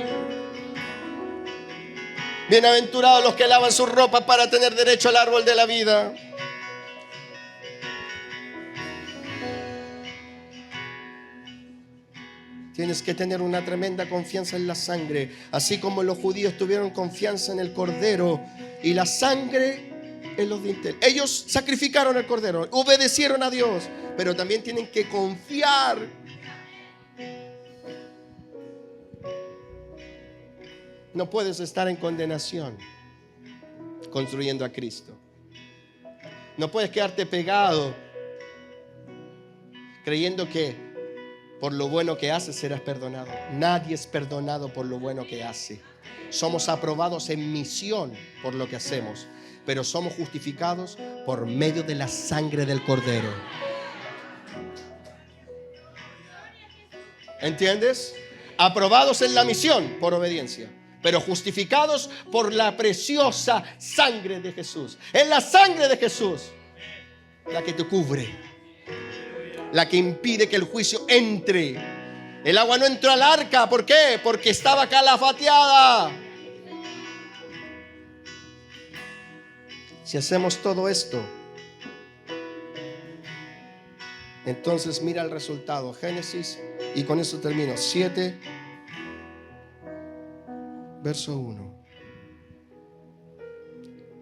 Bienaventurados los que lavan su ropa para tener derecho al árbol de la vida. Tienes que tener una tremenda confianza en la sangre, así como los judíos tuvieron confianza en el cordero y la sangre en los dinteles. Ellos sacrificaron el cordero, obedecieron a Dios, pero también tienen que confiar. No puedes estar en condenación construyendo a Cristo. No puedes quedarte pegado creyendo que por lo bueno que haces serás perdonado. Nadie es perdonado por lo bueno que hace. Somos aprobados en misión por lo que hacemos, pero somos justificados por medio de la sangre del Cordero. ¿Entiendes? Aprobados en la misión por obediencia, pero justificados por la preciosa sangre de Jesús. Es la sangre de Jesús la que te cubre, la que impide que el juicio entre. El agua no entró al arca. ¿Por qué? Porque estaba calafateada. Si hacemos todo esto, entonces mira el resultado. Génesis, y con eso termino, 7, verso 1.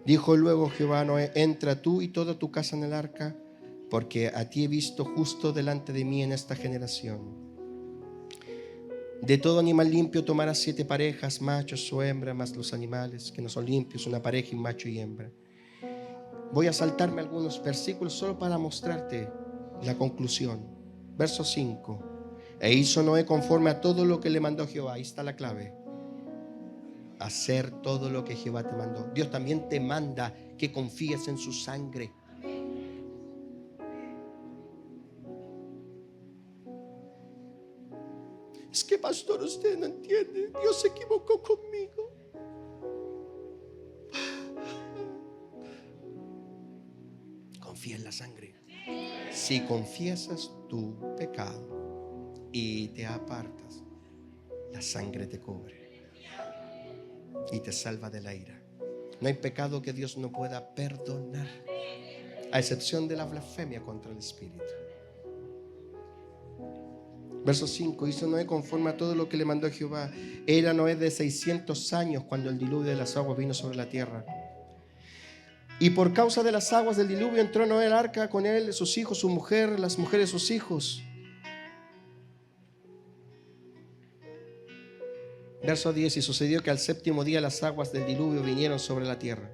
Dijo luego Jehová a Noé: entra tú y toda tu casa en el arca, porque a ti he visto justo delante de mí en esta generación. De todo animal limpio tomarás 7 parejas, machos o hembra, más los animales que no son limpios, una pareja y macho y hembra. Voy a saltarme algunos versículos solo para mostrarte la conclusión. Verso 5. E hizo Noé conforme a todo lo que le mandó Jehová. Ahí está la clave. Hacer todo lo que Jehová te mandó. Dios también te manda que confíes en su sangre. Es que, pastor, usted no entiende. Dios se equivocó conmigo. Confía en la sangre. Si confiesas tu pecado y te apartas, la sangre te cubre y te salva de la ira. No hay pecado que Dios no pueda perdonar, a excepción de la blasfemia contra el Espíritu. Verso 5. Hizo Noé conforme a todo lo que le mandó Jehová. Era Noé de 600 años cuando el diluvio de las aguas vino sobre la tierra. Y por causa de las aguas del diluvio entró Noé al arca, con él sus hijos, su mujer, las mujeres de sus hijos. Verso 10. Y sucedió que al 7º día las aguas del diluvio vinieron sobre la tierra.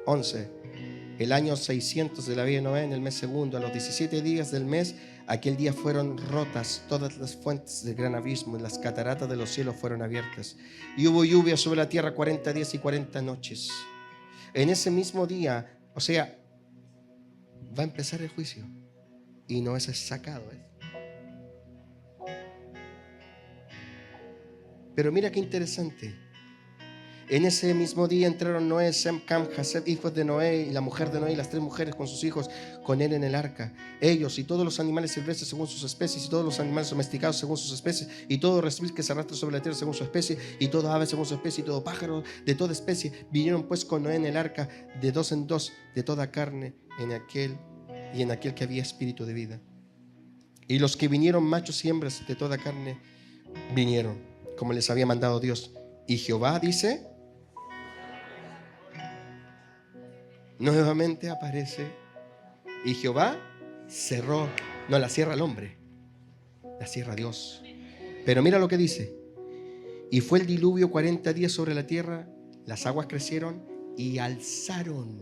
11. El año 600 de la vida de Noé, en el mes segundo, a los 17 días del mes, aquel día fueron rotas todas las fuentes del gran abismo, y las cataratas de los cielos fueron abiertas. Y hubo lluvia sobre la tierra 40 días y 40 noches. En ese mismo día, o sea, va a empezar el juicio. Y Noé es sacado. Pero mira qué interesante. En ese mismo día entraron Noé, Sem, Cam, Jafet, hijos de Noé, y la mujer de Noé, y las 3 mujeres con sus hijos con él en el arca. Ellos y todos los animales silvestres según sus especies, y todos los animales domesticados según sus especies, y todo reptil que se arrastra sobre la tierra según su especie, y todo ave según su especie, y todo pájaro de toda especie. Vinieron pues con Noé en el arca de 2 en 2 de toda carne, en aquel que había espíritu de vida. Y los que vinieron, machos y hembras de toda carne, vinieron. como les había mandado Dios. Y Jehová dice, nuevamente aparece, y Jehová cerró, no la cierra el hombre, la cierra Dios. Pero mira lo que dice: y fue el diluvio 40 días sobre la tierra, las aguas crecieron y alzaron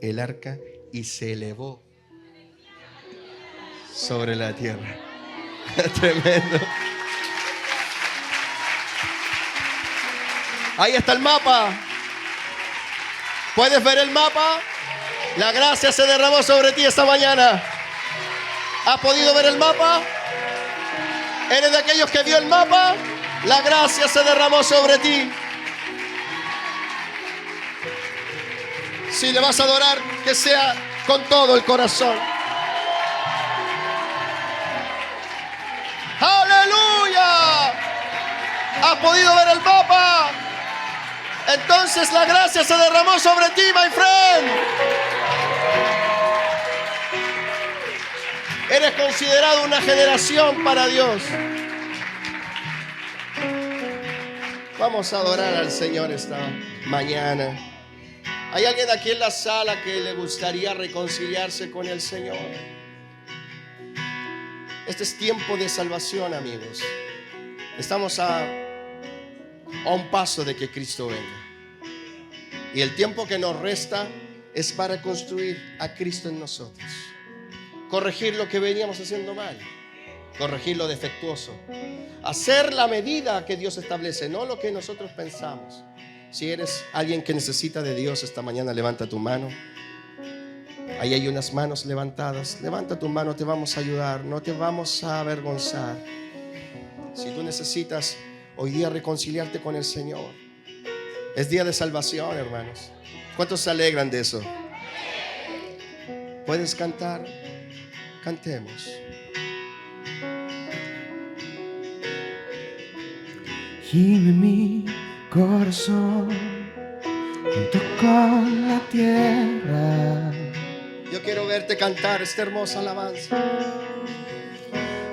el arca y se elevó sobre la tierra. Tremendo. Ahí está el mapa. ¿Puedes ver el mapa? La gracia se derramó sobre ti esta mañana. ¿Has podido ver el mapa? ¿Eres de aquellos que vio el mapa? La gracia se derramó sobre ti. Si le vas a adorar, que sea con todo el corazón. ¡Aleluya! ¿Has podido ver el mapa? Entonces la gracia se derramó sobre ti, my friend. Eres considerado una generación para Dios. Vamos a adorar al Señor esta mañana. ¿Hay alguien aquí en la sala que le gustaría reconciliarse con el Señor? Este es tiempo de salvación, amigos. Estamos a un paso de que Cristo venga. Y el tiempo que nos resta es para construir a Cristo en nosotros. Corregir lo que veníamos haciendo mal. Corregir lo defectuoso. Hacer la medida que Dios establece, no lo que nosotros pensamos. Si eres alguien que necesita de Dios esta mañana, levanta tu mano. Ahí hay unas manos levantadas. Levanta tu mano, te vamos a ayudar. No te vamos a avergonzar. Si tú necesitas hoy día reconciliarte con el Señor, es día de salvación, hermanos. ¿Cuántos se alegran de eso? ¿Puedes cantar? Cantemos. Gime mi corazón junto con la tierra. Yo quiero verte cantar esta hermosa alabanza.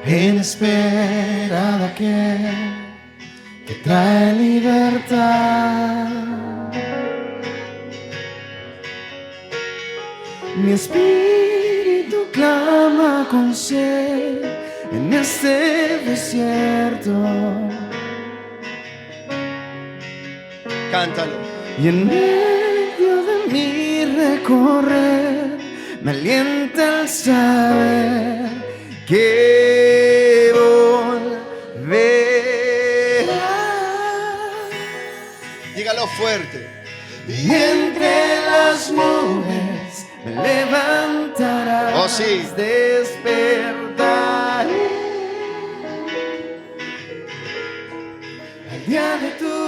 En espera de aquel que trae libertad. Mi espíritu clama con sed en este desierto. Cántalo. Y en medio de mi recorrer me alienta el saber que volverá. Dígalo fuerte. Y entre las nubes me levantarás. Oh, sí. Despertaré al día de tu